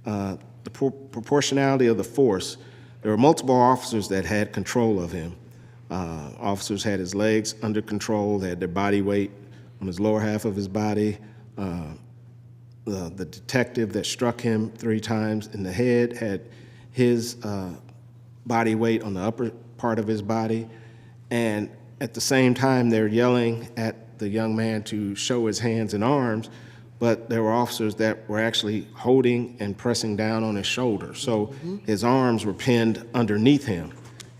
I: The proportionality of the force, there were multiple officers that had control of him. Officers had his legs under control, they had their body weight on his lower half of his body. The detective that struck him 3 times in the head had his body weight on the upper part of his body. And at the same time, they're yelling at the young man to show his hands and arms, but there were officers that were actually holding and pressing down on his shoulder. So his arms were pinned underneath him.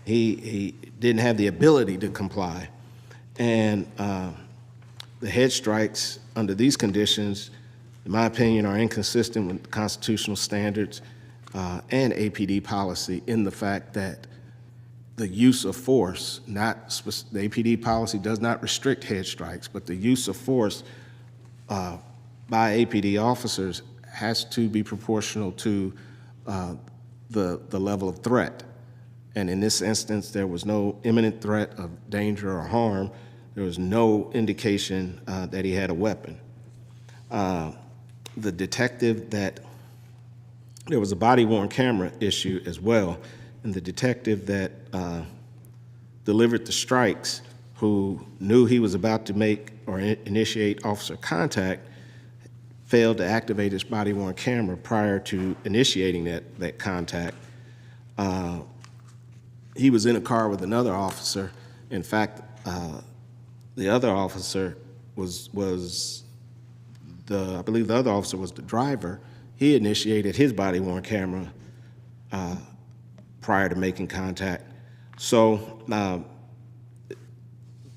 I: He didn't have the ability to comply. And the head strikes under these conditions, in my opinion, are inconsistent with constitutional standards and APD policy in the fact that the use of force, the APD policy does not restrict head strikes, but the use of force by APD officers has to be proportional to the level of threat. And in this instance, there was no imminent threat of danger or harm. There was no indication that he had a weapon. The detective there was a body-worn camera issue as well, and the detective that delivered the strikes, who knew he was about to make or initiate officer contact, failed to activate his body-worn camera prior to initiating that contact. He was in a car with another officer. In fact, the other officer I believe the other officer was the driver. He initiated his body-worn camera prior to making contact. So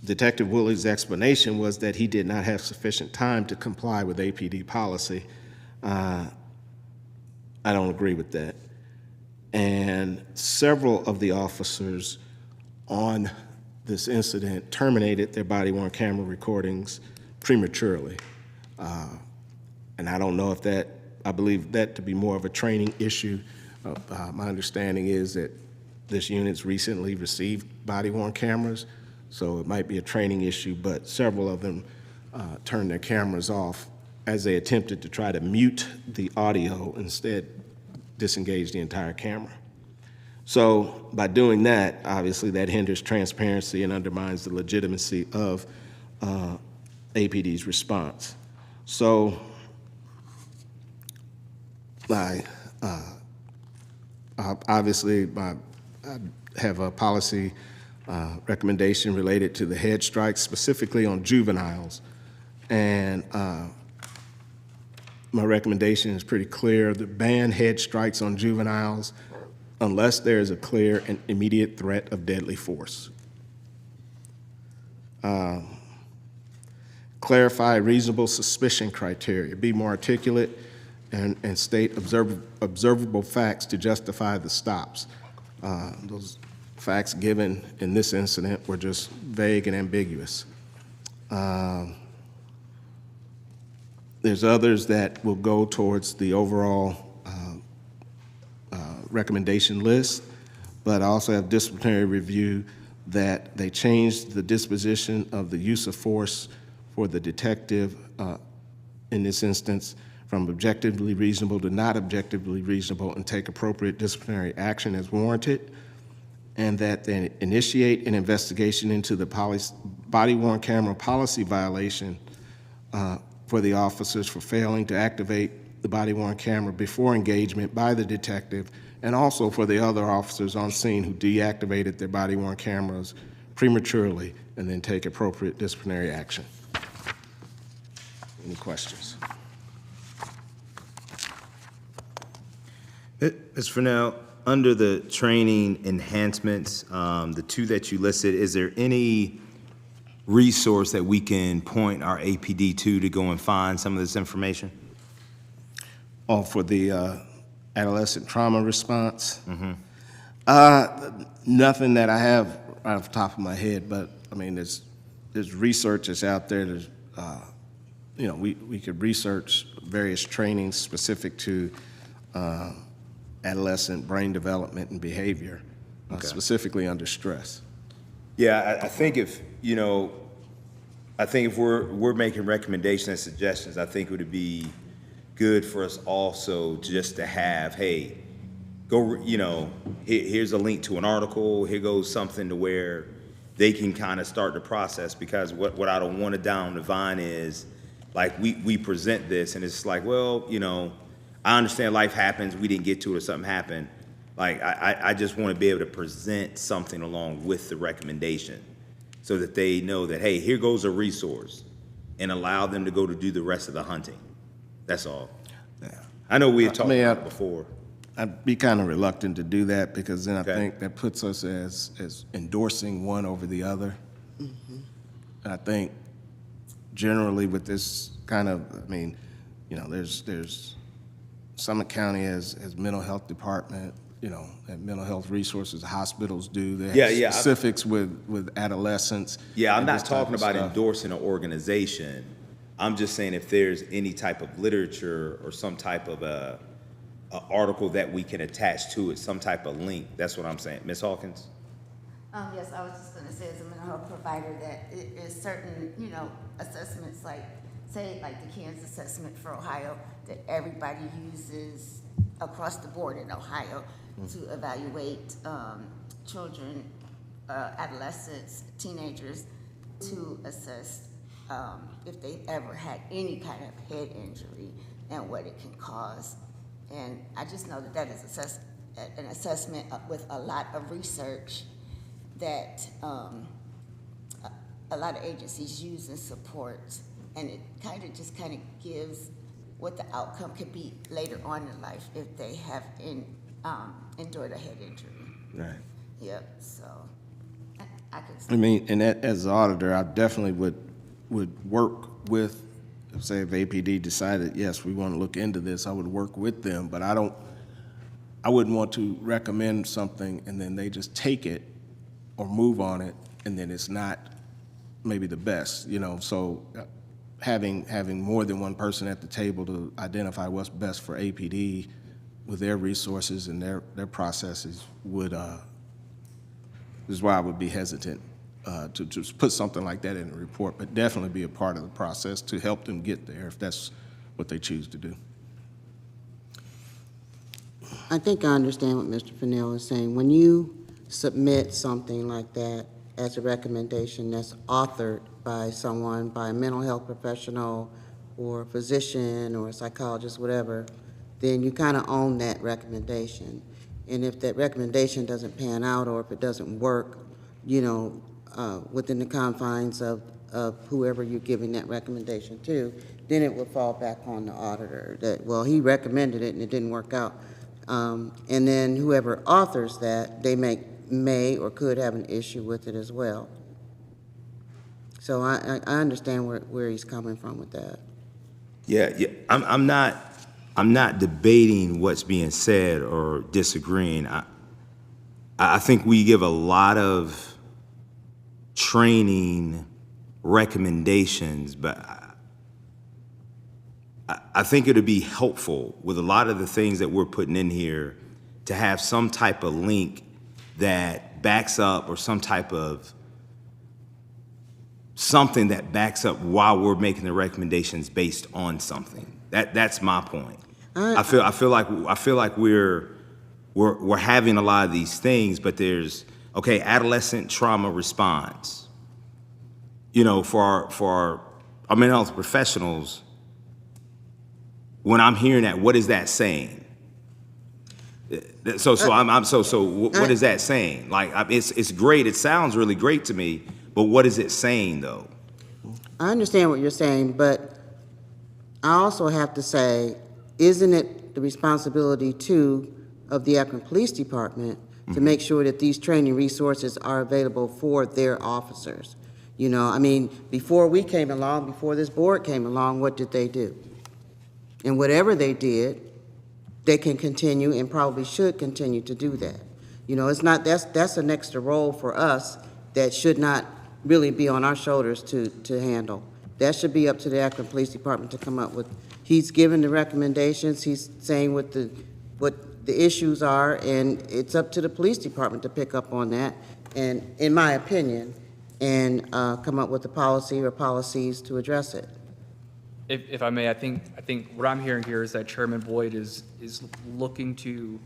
I: Detective Woolley's explanation was that he did not have sufficient time to comply with APD policy. I don't agree with that. And several of the officers on this incident terminated their body-worn camera recordings prematurely. And I don't know if I believe that to be more of a training issue. My understanding is that this unit's recently received body-worn cameras, so it might be a training issue, but several of them turned their cameras off as they attempted to try to mute the audio, instead disengage the entire camera. So by doing that, obviously that hinders transparency and undermines the legitimacy of APD's response. So obviously I have a policy recommendation related to the head strikes, specifically on juveniles. And my recommendation is pretty clear: to ban head strikes on juveniles unless there is a clear and immediate threat of deadly force. Clarify reasonable suspicion criteria, be more articulate, and state observable facts to justify the stops. Those facts given in this incident were just vague and ambiguous. There's others that will go towards the overall recommendation list, but I also have disciplinary review that they changed the disposition of the use of force for the detective in this instance from objectively reasonable to not objectively reasonable and take appropriate disciplinary action as warranted, and that they initiate an investigation into the body-worn camera policy violation for the officers for failing to activate the body-worn camera before engagement by the detective, and also for the other officers on scene who deactivated their body-worn cameras prematurely and then take appropriate disciplinary action. Any questions?
A: Ms. Fennell, under the training enhancements, the two that you listed, is there any resource that we can point our APD to go and find some of this information?
I: Oh, for the adolescent trauma response? Nothing that I have right off the top of my head, but I mean, there's research that's out there. There's, you know, we could research various trainings specific to adolescent brain development and behavior, specifically under stress.
A: Yeah, I think if, you know, I think if we're making recommendations and suggestions, I think it would be good for us also just to have, hey, go, you know, here's a link to an article, here goes something to where they can kind of start the process, because what I don't want to down the vine is, like, we present this and it's like, well, you know, I understand life happens, we didn't get to it or something happened. Like, I just want to be able to present something along with the recommendation so that they know that, hey, here goes a resource, and allow them to go to do the rest of the hunting. That's all.
I: Yeah.
A: I know we had talked about it before.
I: I'd be kind of reluctant to do that, because then I think that puts us as endorsing one over the other. And I think generally with this kind of, I mean, you know, there's Summit County has mental health department, you know, and mental health resources, hospitals do. They have specifics with adolescents.
A: Yeah, I'm not talking about endorsing an organization. I'm just saying if there's any type of literature or some type of a article that we can attach to it, some type of link. That's what I'm saying. Ms. Hawkins?
D: Yes, I was just gonna say, as a mental health provider, that it is certain, you know, assessments, like, say, like the Kansas assessment for Ohio, that everybody uses across the board in Ohio to evaluate children, adolescents, teenagers, to assess if they've ever had any kind of head injury and what it can cause. And I just know that that is an assessment with a lot of research that a lot of agencies use and support, and it kind of gives what the outcome could be later on in life if they have endured a head injury.
I: Right.
D: Yep. So I could.
I: I mean, and as an auditor, I definitely would work with, say, if APD decided, yes, we want to look into this, I would work with them, but I wouldn't want to recommend something and then they just take it or move on it, and then it's not maybe the best, you know. So having more than one person at the table to identify what's best for APD with their resources and their processes would is why I would be hesitant to just put something like that in a report, but definitely be a part of the process to help them get there if that's what they choose to do.
H: I think I understand what Mr. Fennell is saying. When you submit something like that as a recommendation that's authored by someone, by a mental health professional or a physician or a psychologist, whatever, then you kind of own that recommendation. And if that recommendation doesn't pan out, or if it doesn't work, you know, within the confines of whoever you're giving that recommendation to, then it will fall back on the auditor that, well, he recommended it and it didn't work out. And then whoever authors that, they may or could have an issue with it as well. So I understand where he's coming from with that.
A: Yeah. I'm not debating what's being said or disagreeing. I think we give a lot of training recommendations, but I think it would be helpful with a lot of the things that we're putting in here to have some type of link that backs up, or some type of something that backs up why we're making the recommendations based on something. That's my point. I feel like we're having a lot of these things, but there's, okay, adolescent trauma response. You know, for our mental health professionals, when I'm hearing that, what is that saying? So what is that saying? Like, it's great. It sounds really great to me, but what is it saying though?
H: I understand what you're saying, but I also have to say, isn't it the responsibility too of the Akron Police Department to make sure that these training resources are available for their officers? You know, I mean, before we came along, before this board came along, what did they do? And whatever they did, they can continue and probably should continue to do that. You know, it's not, that's an extra role for us that should not really be on our shoulders to handle. That should be up to the Akron Police Department to come up with. He's given the recommendations, he's saying what the issues are, and it's up to the police department to pick up on that, and in my opinion, and come up with a policy or policies to address it.
B: If I may, I think what I'm hearing here is that Chairman Boyd is looking to,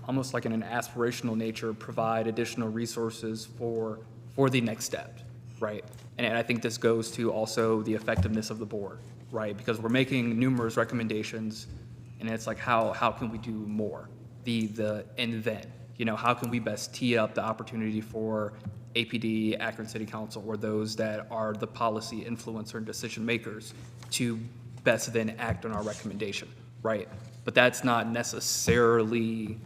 B: almost like in an aspirational nature, provide additional resources for the next step, right? And I think this goes to also the effectiveness of the board, right? Because we're making numerous recommendations, and it's like, how can we do more? And then, you know, how can we best tee up the opportunity for APD, Akron City Council, or those that are the policy influencer and decision makers to best then act on our recommendation, right? But that's not necessarily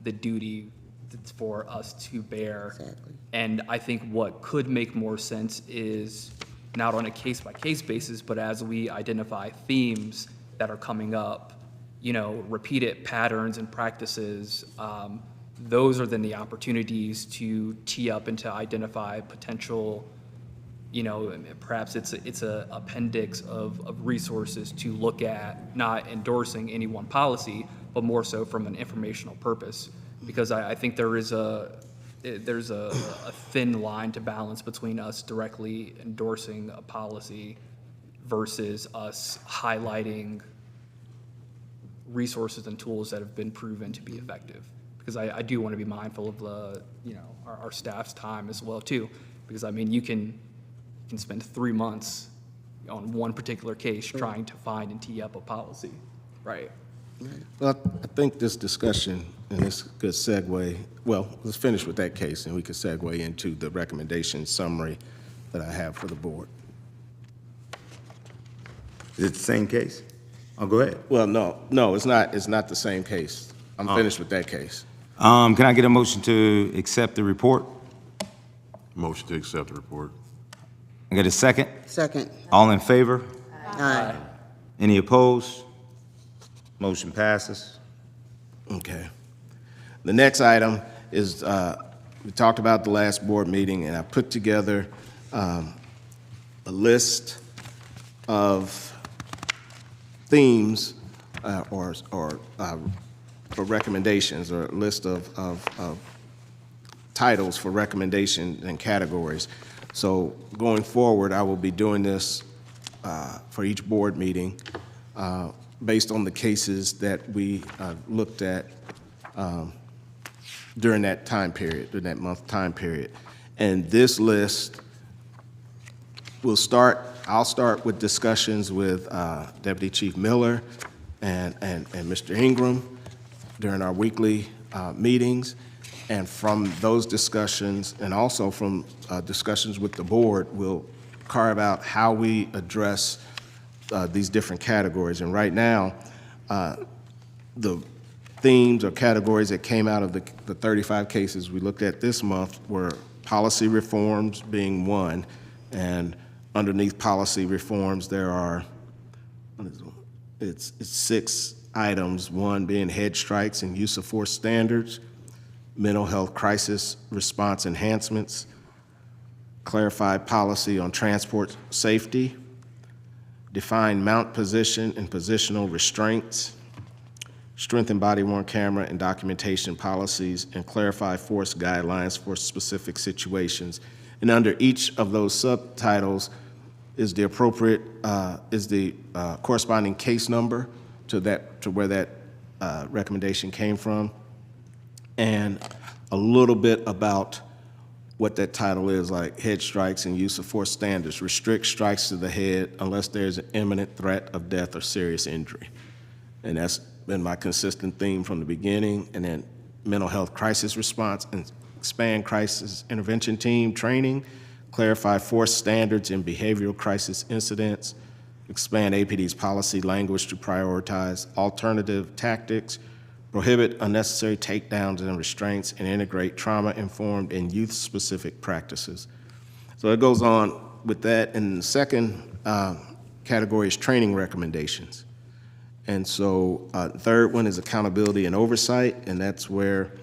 B: the duty that's for us to bear.
H: Exactly.
B: And I think what could make more sense is not on a case-by-case basis, but as we identify themes that are coming up, you know, repeated patterns and practices, those are then the opportunities to tee up and to identify potential, you know, perhaps it's a appendix of resources to look at, not endorsing any one policy, but more so from an informational purpose. Because I think there's a thin line to balance between us directly endorsing a policy versus us highlighting resources and tools that have been proven to be effective. Because I do want to be mindful of the, you know, our staff's time as well too. Because I mean, you can spend 3 months on one particular case trying to find and tee up a policy, right?
I: Well, I think this discussion, and this could segue, well, let's finish with that case, and we could segue into the recommendation summary that I have for the board.
A: Is it the same case? Oh, go ahead.
I: Well, no, it's not the same case. I'm finished with that case.
A: Can I get a motion to accept the report?
J: Motion to accept the report.
A: I get a second?
H: Second.
A: All in favor?
H: Aye.
A: Any opposed? Motion passes.
I: Okay. The next item is, we talked about the last board meeting, and I put together a list of themes or for recommendations, or a list of titles for recommendations and categories. So going forward, I will be doing this for each board meeting based on the cases that we looked at during that time period, during that month time period. And this list will I'll start with discussions with Deputy Chief Miller and Mr. Ingram during our weekly meetings. And from those discussions, and also from discussions with the board, we'll carve out how we address these different categories. And right now, the themes or categories that came out of the 35 cases we looked at this month were policy reforms being one, and underneath policy reforms, there are, it's 6 items, one being head strikes and use of force standards, mental health crisis response enhancements, clarified policy on transport safety, define mount position and positional restraints, strengthen body-worn camera and documentation policies, and clarify force guidelines for specific situations. And under each of those subtitles is the appropriate, corresponding case number to where that recommendation came from, and a little bit about what that title is, like head strikes and use of force standards, restrict strikes to the head unless there's an imminent threat of death or serious injury. And that's been my consistent theme from the beginning. And then mental health crisis response and expand crisis intervention team training, clarify force standards in behavioral crisis incidents, expand APD's policy language to prioritize alternative tactics, prohibit unnecessary takedowns and restraints, and integrate trauma-informed and youth-specific practices. So it goes on with that. And the second category is training recommendations. And so the third one is accountability and oversight, and that's where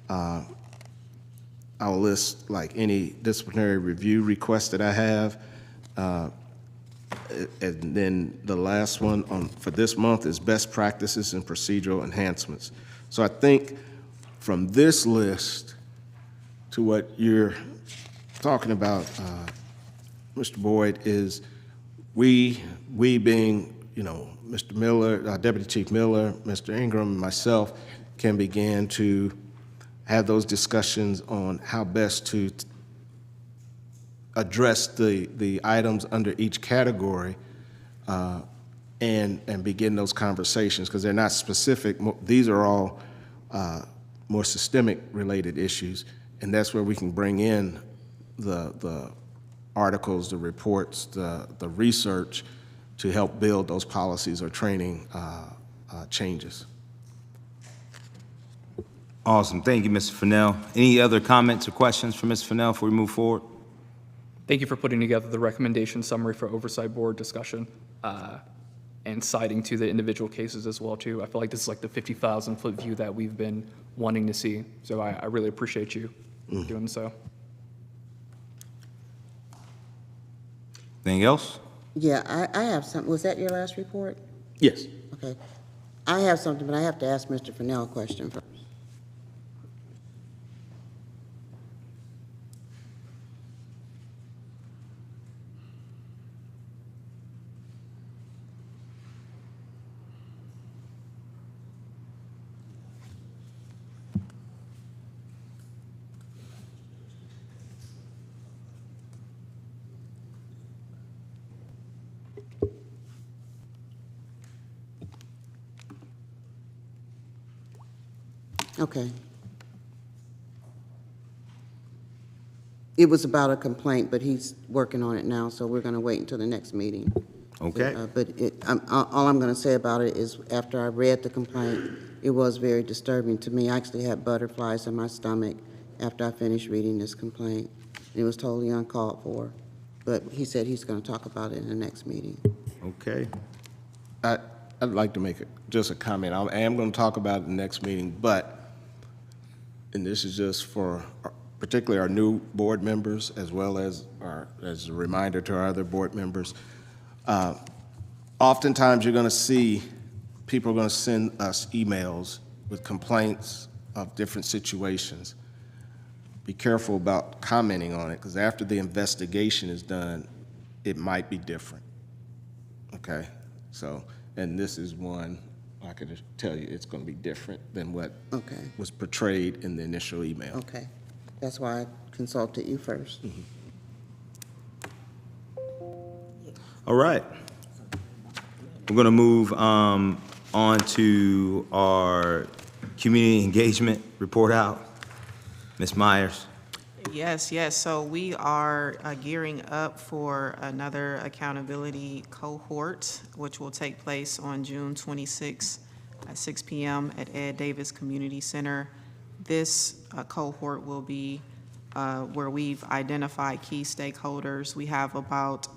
I: I'll list like any disciplinary review requests that I have. And then the last one for this month is best practices and procedural enhancements. So I think from this list to what you're talking about, Mr. Boyd, is we being, Mr. Miller, Deputy Chief Miller, Mr. Ingram, and myself can begin to have those discussions on how best to address the items under each category and begin those conversations, because they're not specific. These are all more systemic related issues, and that's where we can bring in the articles, the reports, the research to help build those policies or training changes.
A: Awesome. Thank you, Mr. Fennell. Any other comments or questions for Ms. Fennell before we move forward?
B: Thank you for putting together the recommendation summary for Oversight Board discussion and citing to the individual cases as well, too. I feel like this is like the 50,000-foot view that we've been wanting to see. So I really appreciate you doing so.
A: Anything else?
H: Yeah, I have something. Was that your last report?
I: Yes.
H: Okay. I have something, but I have to ask Mr. Fennell a question first. Okay. It was about a complaint, but he's working on it now, so we're going to wait until the next meeting.
A: Okay.
H: But all I'm going to say about it is, after I read the complaint, it was very disturbing to me. I actually had butterflies in my stomach after I finished reading this complaint. It was totally uncalled for, but he said he's going to talk about it in the next meeting.
A: Okay.
I: I'd like to make just a comment. I am going to talk about it in the next meeting, but, and this is just for particularly our new board members, as well as as a reminder to our other board members. Oftentimes you're going to see people are going to send us emails with complaints of different situations. Be careful about commenting on it, because after the investigation is done, it might be different. Okay? So, and this is one, I can just tell you it's going to be different than what was portrayed in the initial email.
H: Okay. That's why I consulted you first.
A: All right. We're going to move on to our community engagement report out. Ms. Myers.
L: Yes. So we are gearing up for another accountability cohort, which will take place on June 26th at 6 p.m. at Ed Davis Community Center. This cohort will be where we've identified key stakeholders. We have about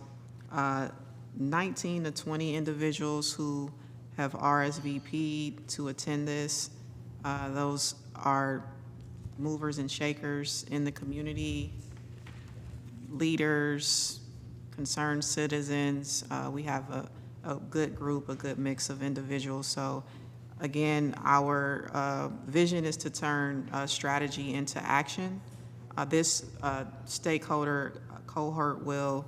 L: 19 to 20 individuals who have RSVP'd to attend this. Those are movers and shakers in the community, leaders, concerned citizens. We have a good group, a good mix of individuals. So Again, our vision is to turn strategy into action. This stakeholder cohort will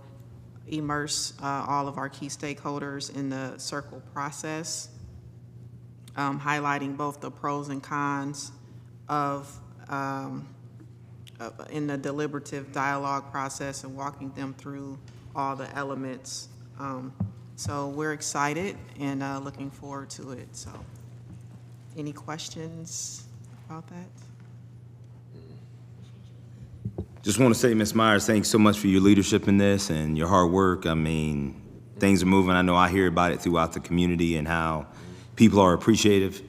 L: immerse all of our key stakeholders in the circle process, highlighting both the pros and cons of in the deliberative dialogue process and walking them through all the elements. So we're excited and looking forward to it. So any questions about that?
A: Just want to say, Ms. Myers, thanks so much for your leadership in this and your hard work. I mean, things are moving. I know I hear about it throughout the community and how people are appreciative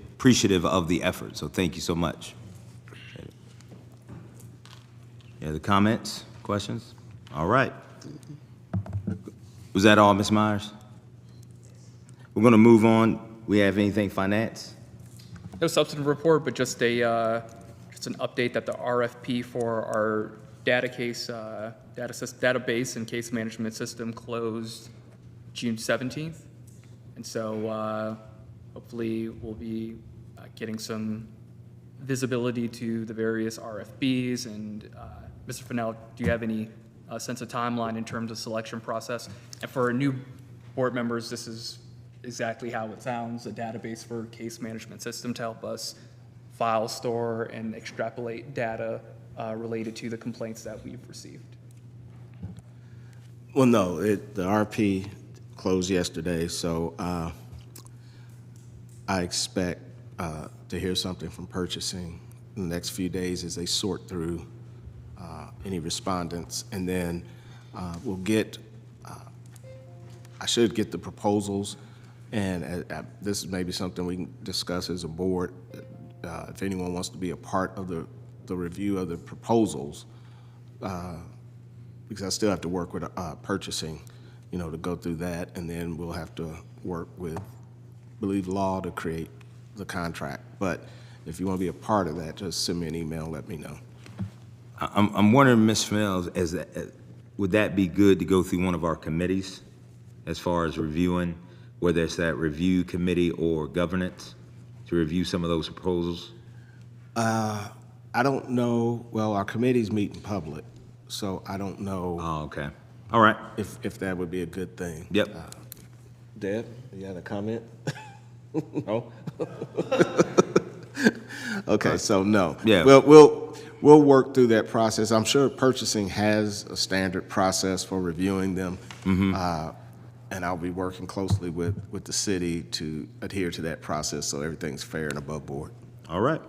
A: of the effort. So thank you so much. Any other comments, questions? All right. Was that all, Ms. Myers? We're going to move on. We have anything finance?
B: No substantive report, but just an update that the RFP for our database and case management system closed June 17th. And so hopefully we'll be getting some visibility to the various RFPs. And Mr. Fennell, do you have any sense of timeline in terms of selection process? And for new board members, this is exactly how it sounds, a database for case management system to help us file, store, and extrapolate data related to the complaints that we've received.
I: Well, no, the RP closed yesterday, so I expect to hear something from purchasing in the next few days as they sort through any respondents, and then we'll get, I should get the proposals, and this is maybe something we can discuss as a board. If anyone wants to be a part of the review of the proposals, because I still have to work with purchasing, to go through that, and then we'll have to work with, believe law to create the contract. But if you want to be a part of that, just send me an email, let me know.
A: I'm wondering, Ms. Fennell, would that be good to go through one of our committees as far as reviewing, whether it's that review committee or governance, to review some of those proposals?
I: I don't know, well, our committees meet in public, so I don't know.
A: Oh, okay. All right.
I: If that would be a good thing.
A: Yep.
I: Deb, you had a comment? No? Okay, so no.
A: Yeah.
I: We'll work through that process. I'm sure purchasing has a standard process for reviewing them. And I'll be working closely with the city to adhere to that process so everything's fair and above board.
A: All right.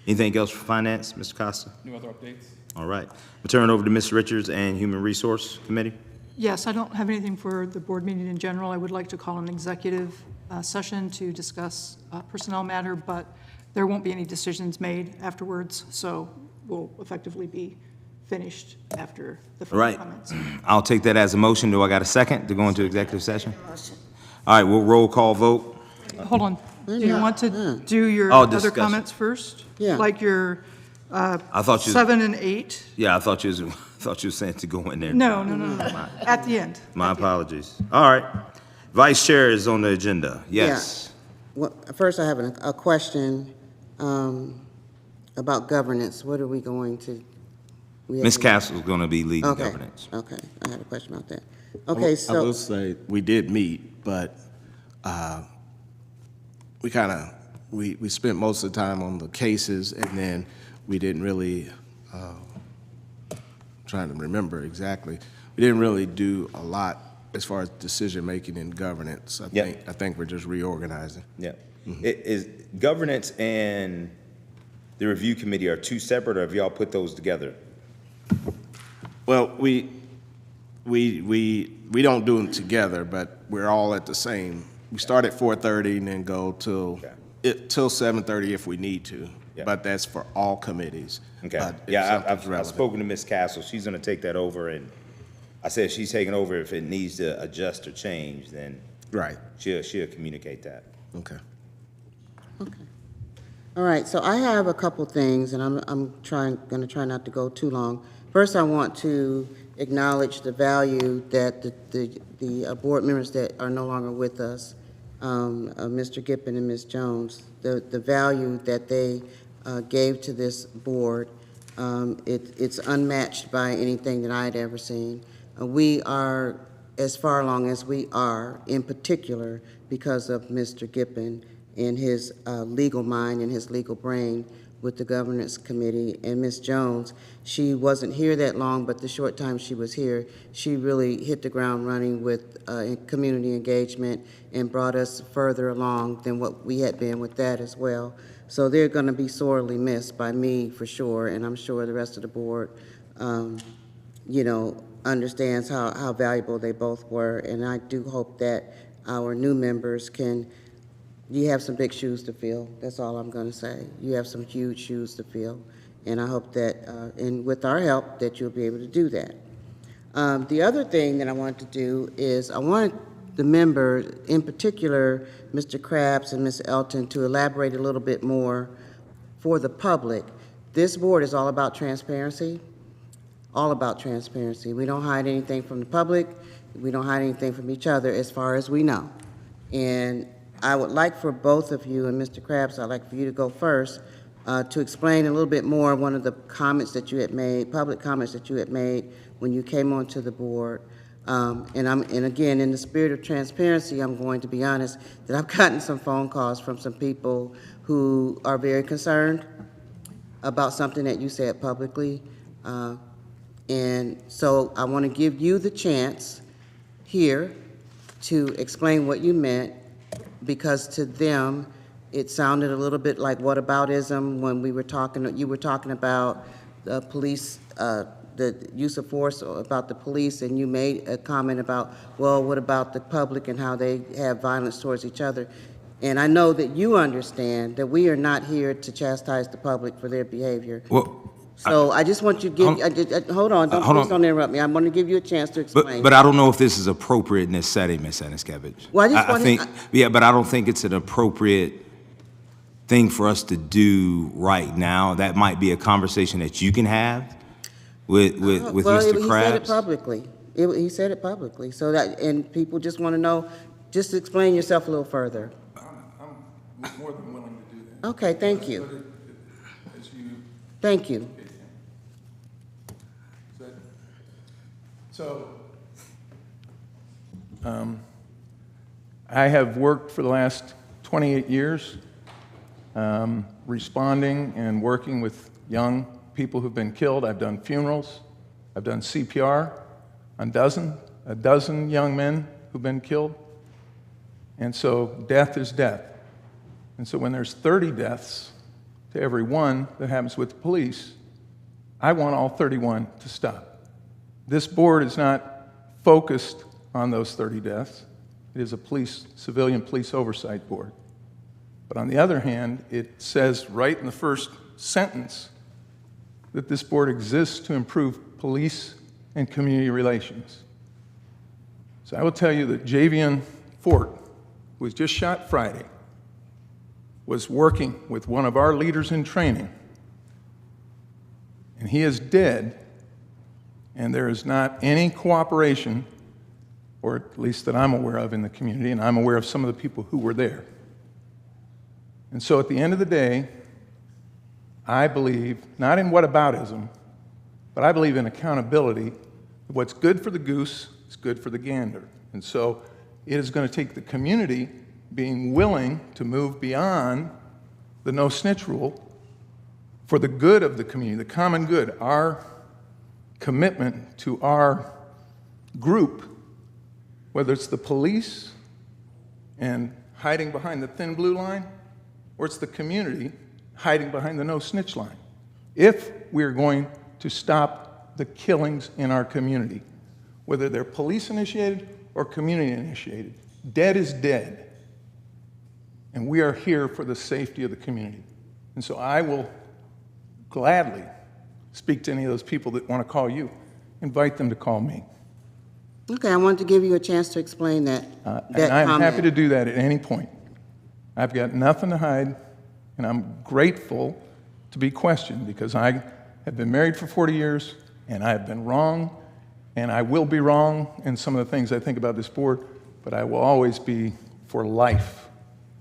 A: Anything else for finance, Mr. Costa?
B: No other updates?
A: All right. We'll turn it over to Ms. Richards and Human Resource Committee.
K: Yes, I don't have anything for the board meeting in general. I would like to call an executive session to discuss a personnel matter, but there won't be any decisions made afterwards, so we'll effectively be finished after the
A: Right.
K: comments.
A: I'll take that as a motion. Do I got a second to go into executive session? All right, we'll roll call vote.
K: Hold on. Do you want to do your
A: Oh,
K: other
A: discussion.
K: comments first?
H: Yeah.
K: Like your
A: I thought you,
K: 7 and 8?
A: yeah, I thought you was saying to go in there.
K: No. At the end.
A: My apologies. All right. Vice Chair is on the agenda. Yes.
H: Well, first, I have a question about governance. What are we going to?
A: Ms. Castle's going to be leading
H: Okay,
A: governance.
H: okay. I had a question about that. Okay,
I: I
H: so.
I: will say, we did meet, but we spent most of the time on the cases, and then we didn't really, trying to remember exactly, we didn't really do a lot as far as decision-making and governance. I think we're just reorganizing.
A: Yeah. Is governance and the review committee are two separate, or have y'all put those together?
I: Well, we don't do them together, but we're all at the same. We start at 4:30 and then go till 7:30 if we need to.
A: Yeah.
I: But that's for all committees.
A: Okay.
I: But if
A: Yeah,
I: something's
A: I've
I: relevant.
A: spoken to Ms. Castle. She's going to take that over, and I said she's taking over. If it needs to adjust or change, then
I: Right,
A: she'll communicate that.
I: okay.
H: All right, so I have a couple things, and I'm going to try not to go too long. First, I want to acknowledge the value that the board members that are no longer with us Mr. Gippen and Ms. Jones, the value that they gave to this board. It's unmatched by anything that I had ever seen. We are as far along as we are, in particular, because of Mr. Gippen and his legal mind and his legal brain with the governance committee. And Ms. Jones, she wasn't here that long, but the short time she was here, she really hit the ground running with community engagement and brought us further along than what we had been with that as well. So they're going to be sorely missed by me for sure, and I'm sure the rest of the board, you know, understands how valuable they both were. And I do hope that our new members can, you have some big shoes to fill. That's all I'm going to say. You have some huge shoes to fill. And I hope that, and with our help, that you'll be able to do that. The other thing that I want to do is I want the members, in particular, Mr. Krabs and Ms. Elton, to elaborate a little bit more for the public. This board is all about transparency, all about transparency. We don't hide anything from the public. We don't hide anything from each other as far as we know. And I would like for both of you, and Mr. Krabs, I'd like for you to go first, to explain a little bit more one of the comments that you had made, public comments that you had made when you came onto the board. And again, in the spirit of transparency, I'm going to be honest that I've gotten some phone calls from some people who are very concerned about something that you said publicly. And so I want to give you the chance here to explain what you meant, because to them, it sounded a little bit like whataboutism when we were talking, you were talking about the police, the use of force about the police, and you made a comment about, well, what about the public and how they have violence towards each other? And I know that you understand that we are not here to chastise the public for their behavior.
A: Well,
H: So I just want you to give, hold on, please don't interrupt me. I'm going to give you a chance to explain.
A: But I don't know if this is appropriate in this setting, Ms. Aniskevich.
H: Well, I just
A: I
H: wanted-
A: think, yeah, but I don't think it's an appropriate thing for us to do right now. That might be a conversation that you can have with
H: Well,
A: Mr.
H: he
A: Krabs.
H: said it publicly. He said it publicly. So that, and people just want to know, just explain yourself a little further.
G: I'm more than willing to do that.
H: Okay, thank you.
G: But as you,
H: Thank you.
G: So, I have worked for the last 28 years responding and working with young people who've been killed. I've done funerals. I've done CPR on a dozen young men who've been killed. And so death is death. And so when there's 30 deaths to every one that happens with the police, I want all 31 to stop. This board is not focused on those 30 deaths. It is a civilian police oversight board. But on the other hand, it says right in the first sentence that this board exists to improve police and community relations. So I will tell you that Javian Fort, who was just shot Friday, was working with one of our leaders in training, and he is dead, and there is not any cooperation, or at least that I'm aware of in the community, and I'm aware of some of the people who were there. And so at the end of the day, I believe, not in whataboutism, but I believe in accountability. What's good for the goose is good for the gander. And so it is going to take the community being willing to move beyond the no snitch rule for the good of the community, the common good, our commitment to our group, whether it's the police and hiding behind the thin blue line, or it's the community hiding behind the no snitch line. If we're going to stop the killings in our community, whether they're police initiated or community initiated, dead is dead. And we are here for the safety of the community. And so I will gladly speak to any of those people that want to call you, invite them to call me.
H: Okay, I wanted to give you a chance to explain that,
G: And I'm happy to do that at any point. I've got nothing to hide, and I'm grateful to be questioned because I have been married for 40 years, and I have been wrong, and I will be wrong in some of the things I think about this board, but I will always be for life.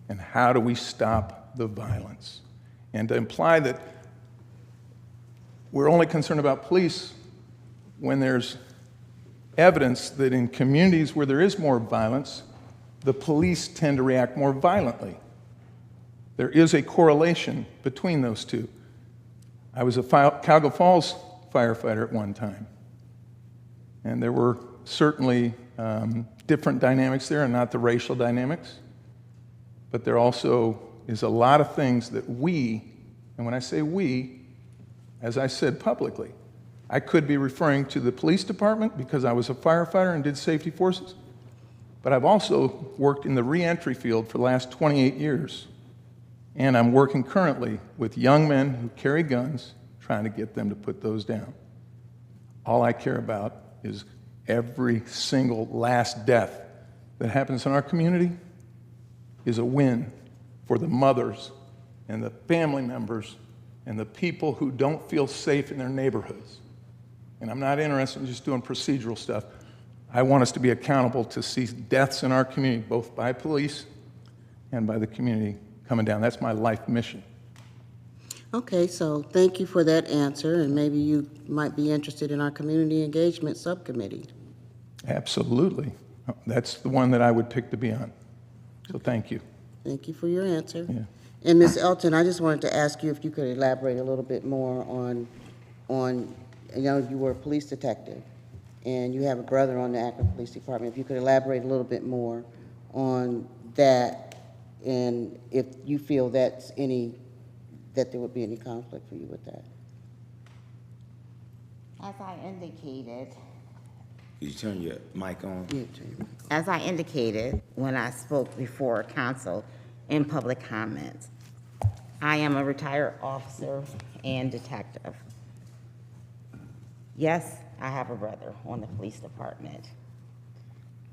G: And how do we stop the violence? And to imply that we're only concerned about police when there's evidence that in communities where there is more violence, the police tend to react more violently. There is a correlation between those two. I was a Cuyahoga Falls firefighter at one time, and there were certainly different dynamics there, and not the racial dynamics, but there also is a lot of things that we, and when I say we, as I said publicly, I could be referring to the police department because I was a firefighter and did safety forces, but I've also worked in the reentry field for the last 28 years, and I'm working currently with young men who carry guns, trying to get them to put those down. All I care about is every single last death that happens in our community is a win for the mothers and the family members and the people who don't feel safe in their neighborhoods. And I'm not interested in just doing procedural stuff. I want us to be accountable to see deaths in our community, both by police and by the community coming down. That's my life mission.
H: Okay, so thank you for that answer, and maybe you might be interested in our community engagement subcommittee.
G: Absolutely. That's the one that I would pick to be on. So thank you.
H: Thank you for your answer.
G: Yeah.
H: And Ms. Elton, I just wanted to ask you if you could elaborate a little bit more on, you know, you were a police detective, and you have a brother on the Akron Police Department. If you could elaborate a little bit more on that, and if you feel that there would be any conflict for you with that.
F: As I indicated,
A: Could you turn your mic on?
H: Yeah, Jamie.
F: As I indicated when I spoke before council in public comments, I am a retired officer and detective. Yes, I have a brother on the police department.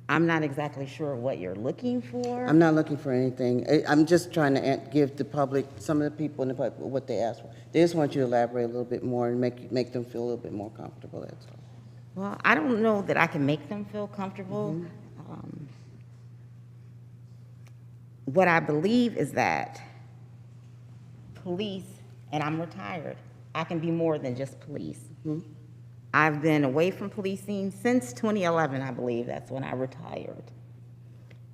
F: I'm not exactly sure what you're looking for.
H: I'm not looking for anything. I'm just trying to give the public, some of the people in the public, what they asked for. They just want you to elaborate a little bit more and make them feel a little bit more comfortable, that's all.
F: Well, I don't know that I can make them feel comfortable. What I believe is that police, and I'm retired, I can be more than just police. I've been away from policing since 2011, I believe. That's when I retired.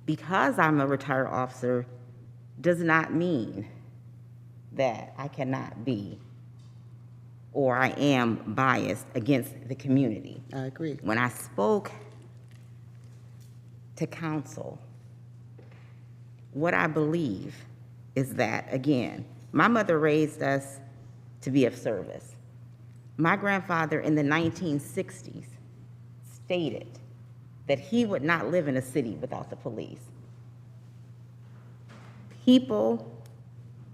F: Because I'm a retired officer does not mean that I cannot be or I am biased against the community.
H: I agree.
F: When I spoke to council, what I believe is that, again, my mother raised us to be of service. My grandfather in the 1960s stated that he would not live in a city without the police. People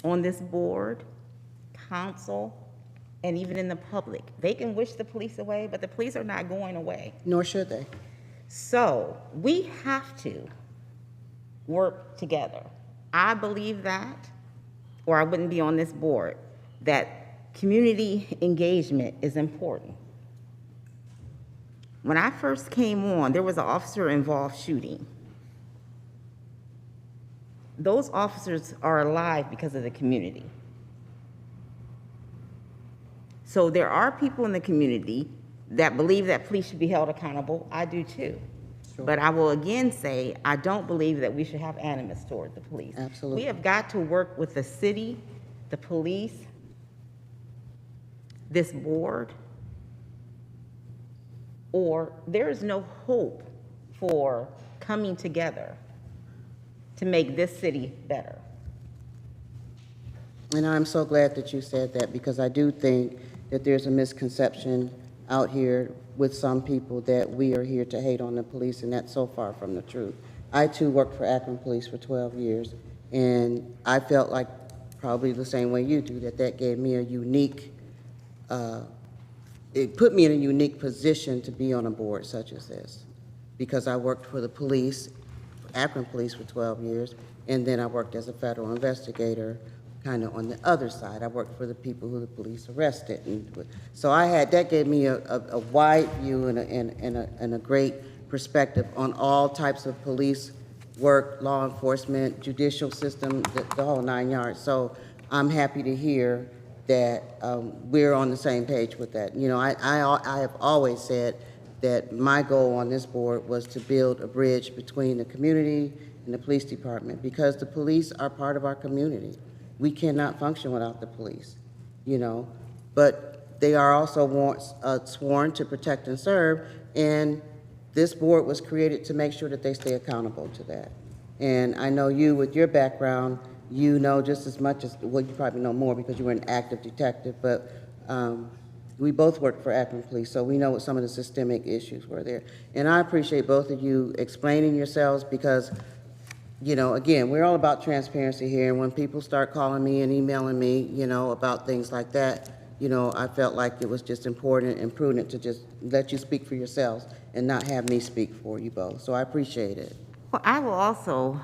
F: on this board, council, and even in the public, they can wish the police away, but the police are not going away.
H: Nor should they.
F: So we have to work together. I believe that, or I wouldn't be on this board, that community engagement is important. When I first came on, there was an officer-involved shooting. Those officers are alive because of the community. So there are people in the community that believe that police should be held accountable. I do too. Sure. But I will again say, I don't believe that we should have animus toward the police.
H: Absolutely.
F: We have got to work with the city, the police, this board, or there is no hope for coming together to make this city better.
H: And I'm so glad that you said that, because I do think that there's a misconception out here with some people that we are here to hate on the police, and that's so far from the truth. I too worked for Akron Police for 12 years, and I felt like probably the same way you do, that gave me a unique, it put me in a unique position to be on a board such as this, because I worked for the police, Akron Police for 12 years, and then I worked as a federal investigator kind of on the other side. I worked for the people who the police arrested. And so that gave me a wide view and a great perspective on all types of police work, law enforcement, judicial system, the whole 9 yards. So I'm happy to hear that we're on the same page with that. You know, I have always said that my goal on this board was to build a bridge between the community and the police department, because the police are part of our community. We cannot function without the police, you know, but they are also sworn to protect and serve, and this board was created to make sure that they stay accountable to that. And I know you, with your background, you know just as much as, well, you probably know more because you were an active detective, but we both worked for Akron Police, so we know what some of the systemic issues were there. And I appreciate both of you explaining yourselves, because, you know, again, we're all about transparency here, and when people start calling me and emailing me, you know, about things like that, you know, I felt like it was just important and prudent to just let you speak for yourselves and not have me speak for you both. So I appreciate it.
F: Well, I will also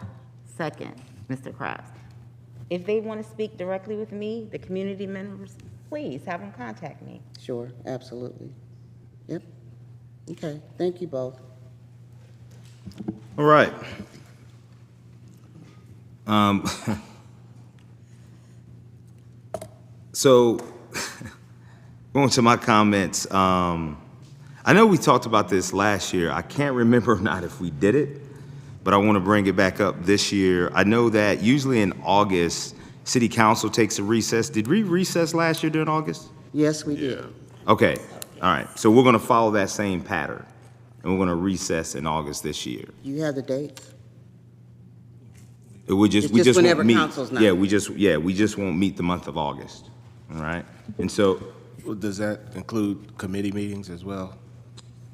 F: second Mr. Krabs. If they want to speak directly with me, the community members, please have them contact me.
H: Sure, absolutely. Yep. Okay, thank you both.
A: All right. So, going to my comments, I know we talked about this last year. I can't remember or not if we did it, but I want to bring it back up this year. I know that usually in August, City Council takes a recess. Did we recess last year during August?
H: Yes, we did.
J: Yeah.
A: Okay, all right. So we're going to follow that same pattern, and we're going to recess in August this year.
H: You have the dates?
A: We just
H: It's just
A: won't
H: whenever
A: meet.
H: council's not.
A: Yeah, we just won't meet the month of August. All right, and so,
I: Well, does that include committee meetings as well?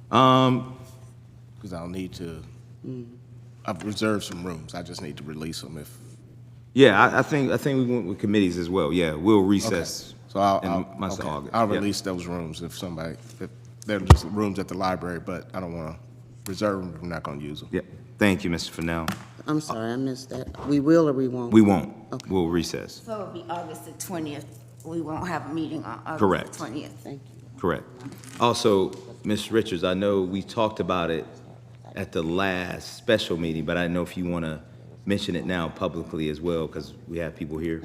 I: Because I'll need to, I've reserved some rooms. I just need to release them if.
A: yeah, I think we went with committees as well. Yeah, we'll recess.
I: Okay. So I'll,
A: in month of
I: okay.
A: August.
I: I'll
A: Yeah.
I: release those rooms if they're just rooms at the library, but I don't want to reserve them if I'm not going to use them.
A: Yeah, thank you, Mr. Fennell.
H: I'm sorry, I missed that. We will or we won't?
A: We won't.
H: Okay.
A: We'll recess.
D: So it'll be August the 20th. We won't have a meeting on August
A: Correct.
D: the 20th.
H: Thank you.
A: Correct. Also, Ms. Richards, I know we talked about it at the last special meeting, but I don't know if you want to mention it now publicly as well, because we have people here.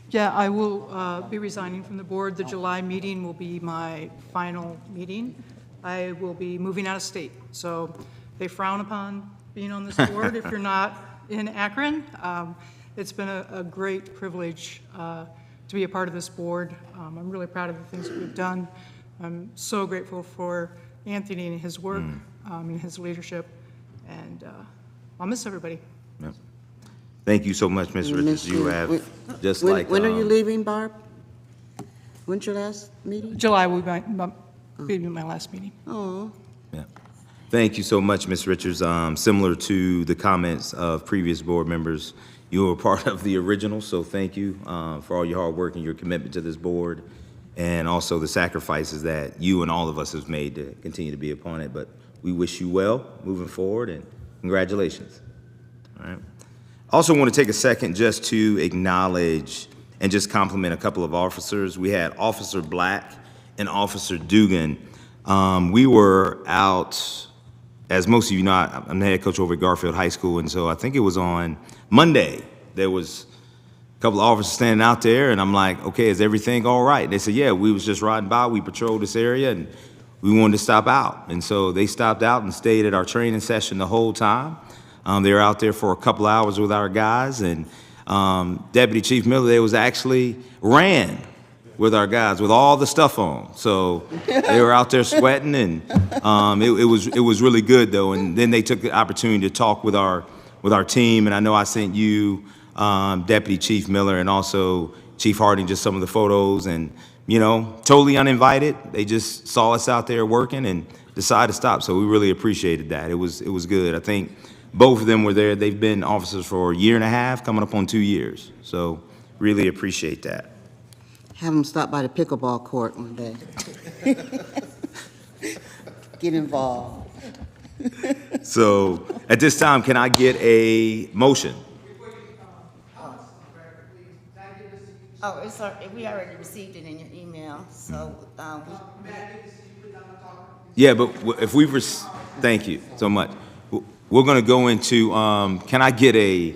K: Yeah, I will be resigning from the board. The July meeting will be my final meeting. I will be moving out of state, so they frown upon being on this board if you're not in Akron. It's been a great privilege to be a part of this board. I'm really proud of the things that we've done. I'm so grateful for Anthony and his work and his leadership, and I'll miss everybody.
A: Yep. Thank you so much, Ms. Richards. You have, just like.
H: When are you leaving, Barb? When's your last meeting?
K: July will be my last meeting.
H: Oh,
A: Yeah. Thank you so much, Ms. Richards. Similar to the comments of previous board members, you were part of the original, so thank you for all your hard work and your commitment to this board, and also the sacrifices that you and all of us have made to continue to be upon it. But we wish you well moving forward, and congratulations. All right. Also want to take a second just to acknowledge and just compliment a couple of officers. We had Officer Black and Officer Dugan. We were out, as most of you know, I'm the head coach over at Garfield High School, and so I think it was on Monday, there was a couple of officers standing out there, and I'm like, okay, is everything all right? They said, yeah, we was just riding by, we patrolled this area, and we wanted to stop out. And so they stopped out and stayed at our training session the whole time. They were out there for a couple hours with our guys, and Deputy Chief Miller, they was actually ran with our guys with all the stuff on. So they were out there sweating, and it was really good though. And then they took the opportunity to talk with our team, and I know I sent you, Deputy Chief Miller, and also Chief Harding, just some of the photos, and you know, totally uninvited. They just saw us out there working and decided to stop. So we really appreciated that. It was good. I think both of them were there. They've been officers for a year and a half, coming up on 2 years. So really appreciate that.
H: have them stop by the pickleball court one day. Get involved.
A: So at this time, can I get a motion?
D: Oh, we already received it in your email, so,
A: Yeah, but if we've, thank you so much. we're gonna go into, can I get a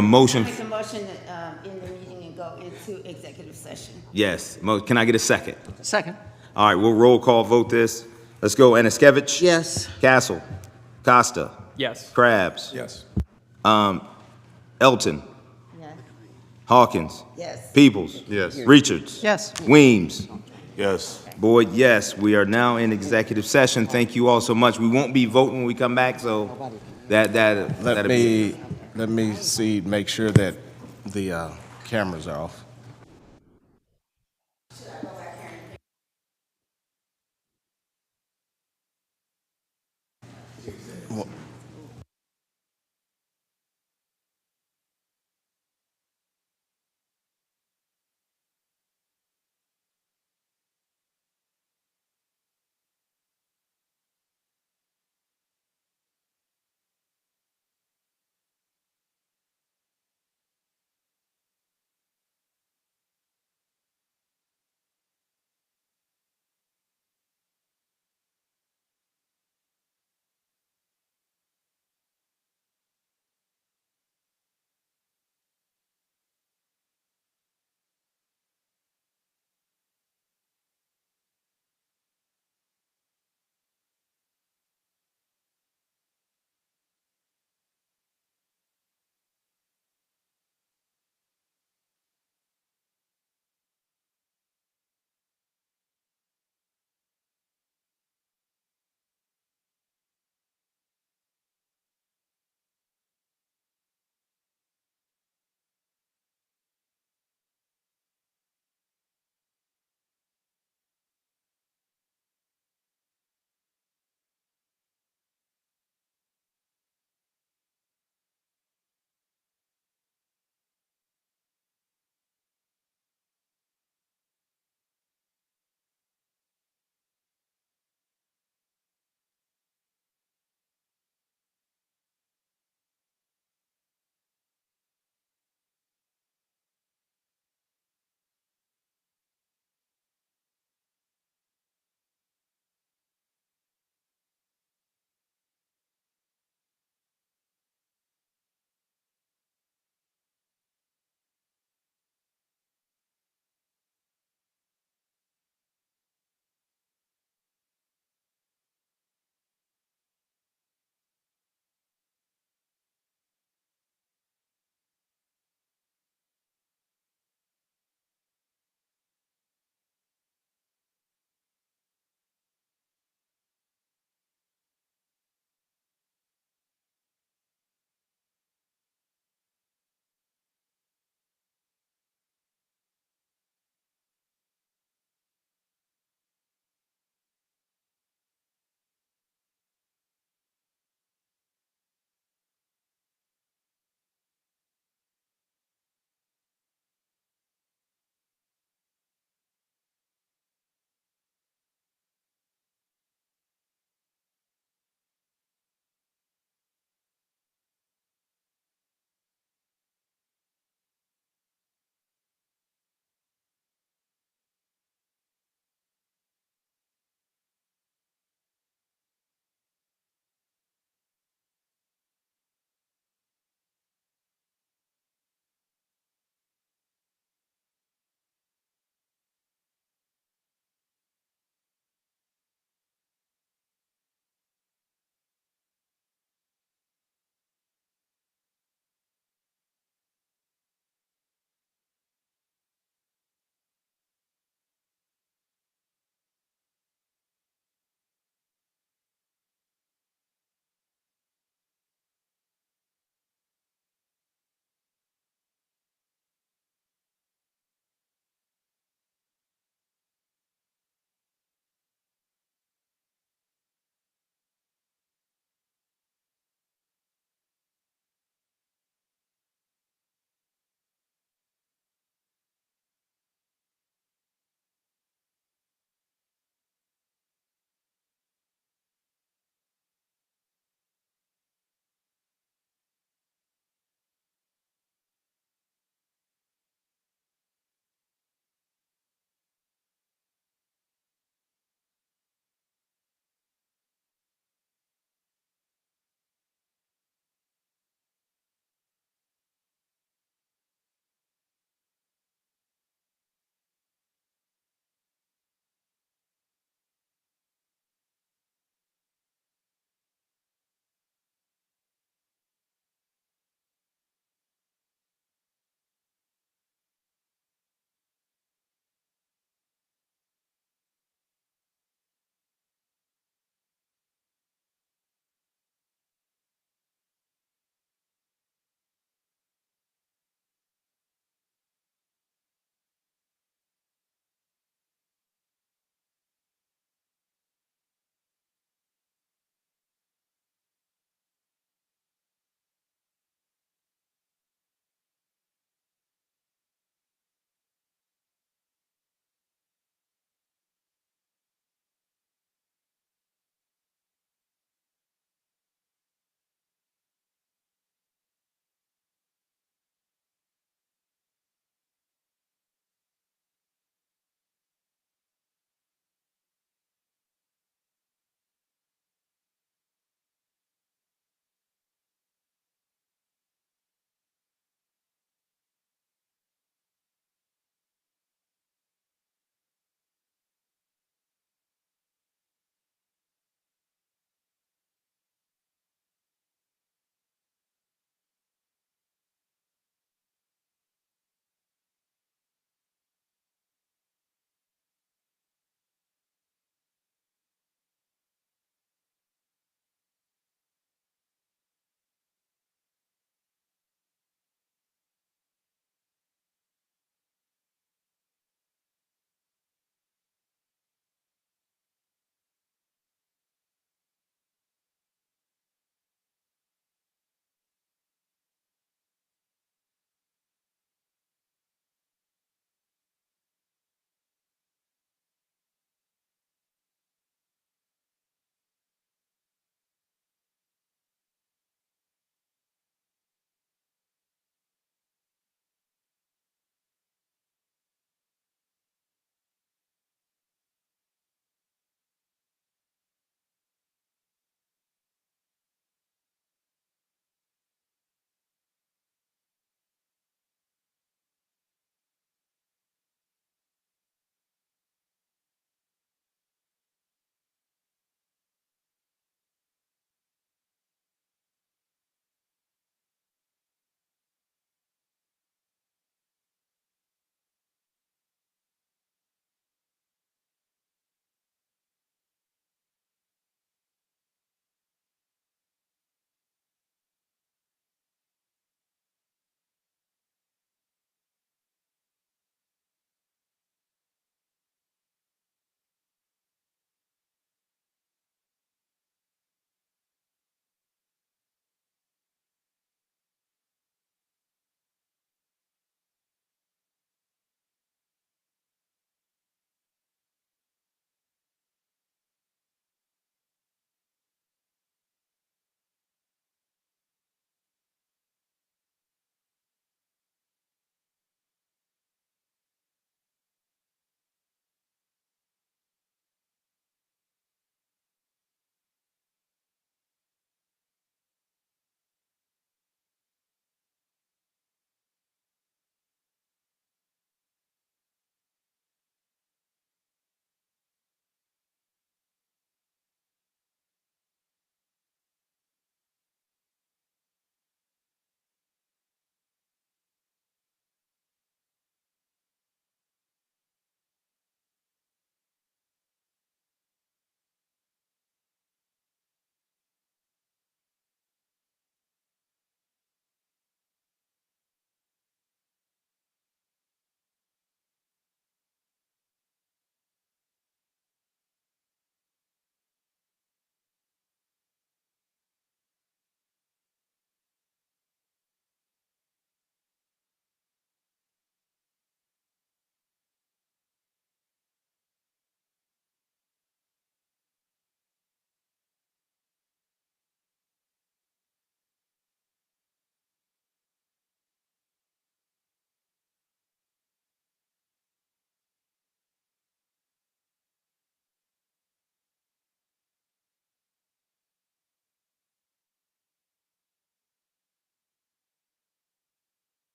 A: motion?
D: Make a motion to end the meeting and go into executive session.
A: Yes, can I get a second?
K: Second.
A: All right, we'll roll call vote this. Let's go. Anaskevich?
H: Yes.
A: Castle? Costa?
B: Yes.
A: Krabs?
G: Yes.
A: Elton?
D: Yes.
A: Hawkins?
D: Yes.
A: Peoples?
J: Yes.
A: Richards?
K: Yes.
A: Weems?
E: Yes.
A: Boyd, yes. We are now in executive session. Thank you all so much. We won't be voting when we come back, so that'll be.
I: Let me see, make sure that the cameras are off.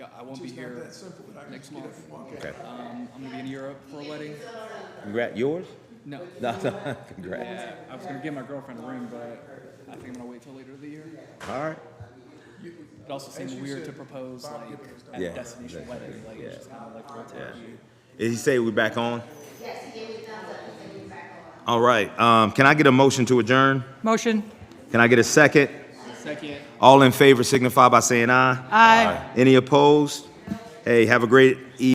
B: Yeah, I won't be here next month.
A: Okay.
B: I'm gonna be in Europe for a wedding.
A: Congrats. Yours?
B: No.
A: No, no, congrats.
B: Yeah, I was gonna give my girlfriend a ring, but I think I'm gonna wait till later in the year.
A: All right.
B: It also seems weird to propose like at
A: Yeah,
B: a destination
A: exactly.
B: wedding, like it's just kind of like real turkey.
A: Did he say we're back on? All right. Can I get a motion to adjourn?
K: Motion.
A: Can I get a second?
B: Second.
A: All in favor signify by saying aye.
K: Aye.
A: Any opposed? Hey, have a great evening.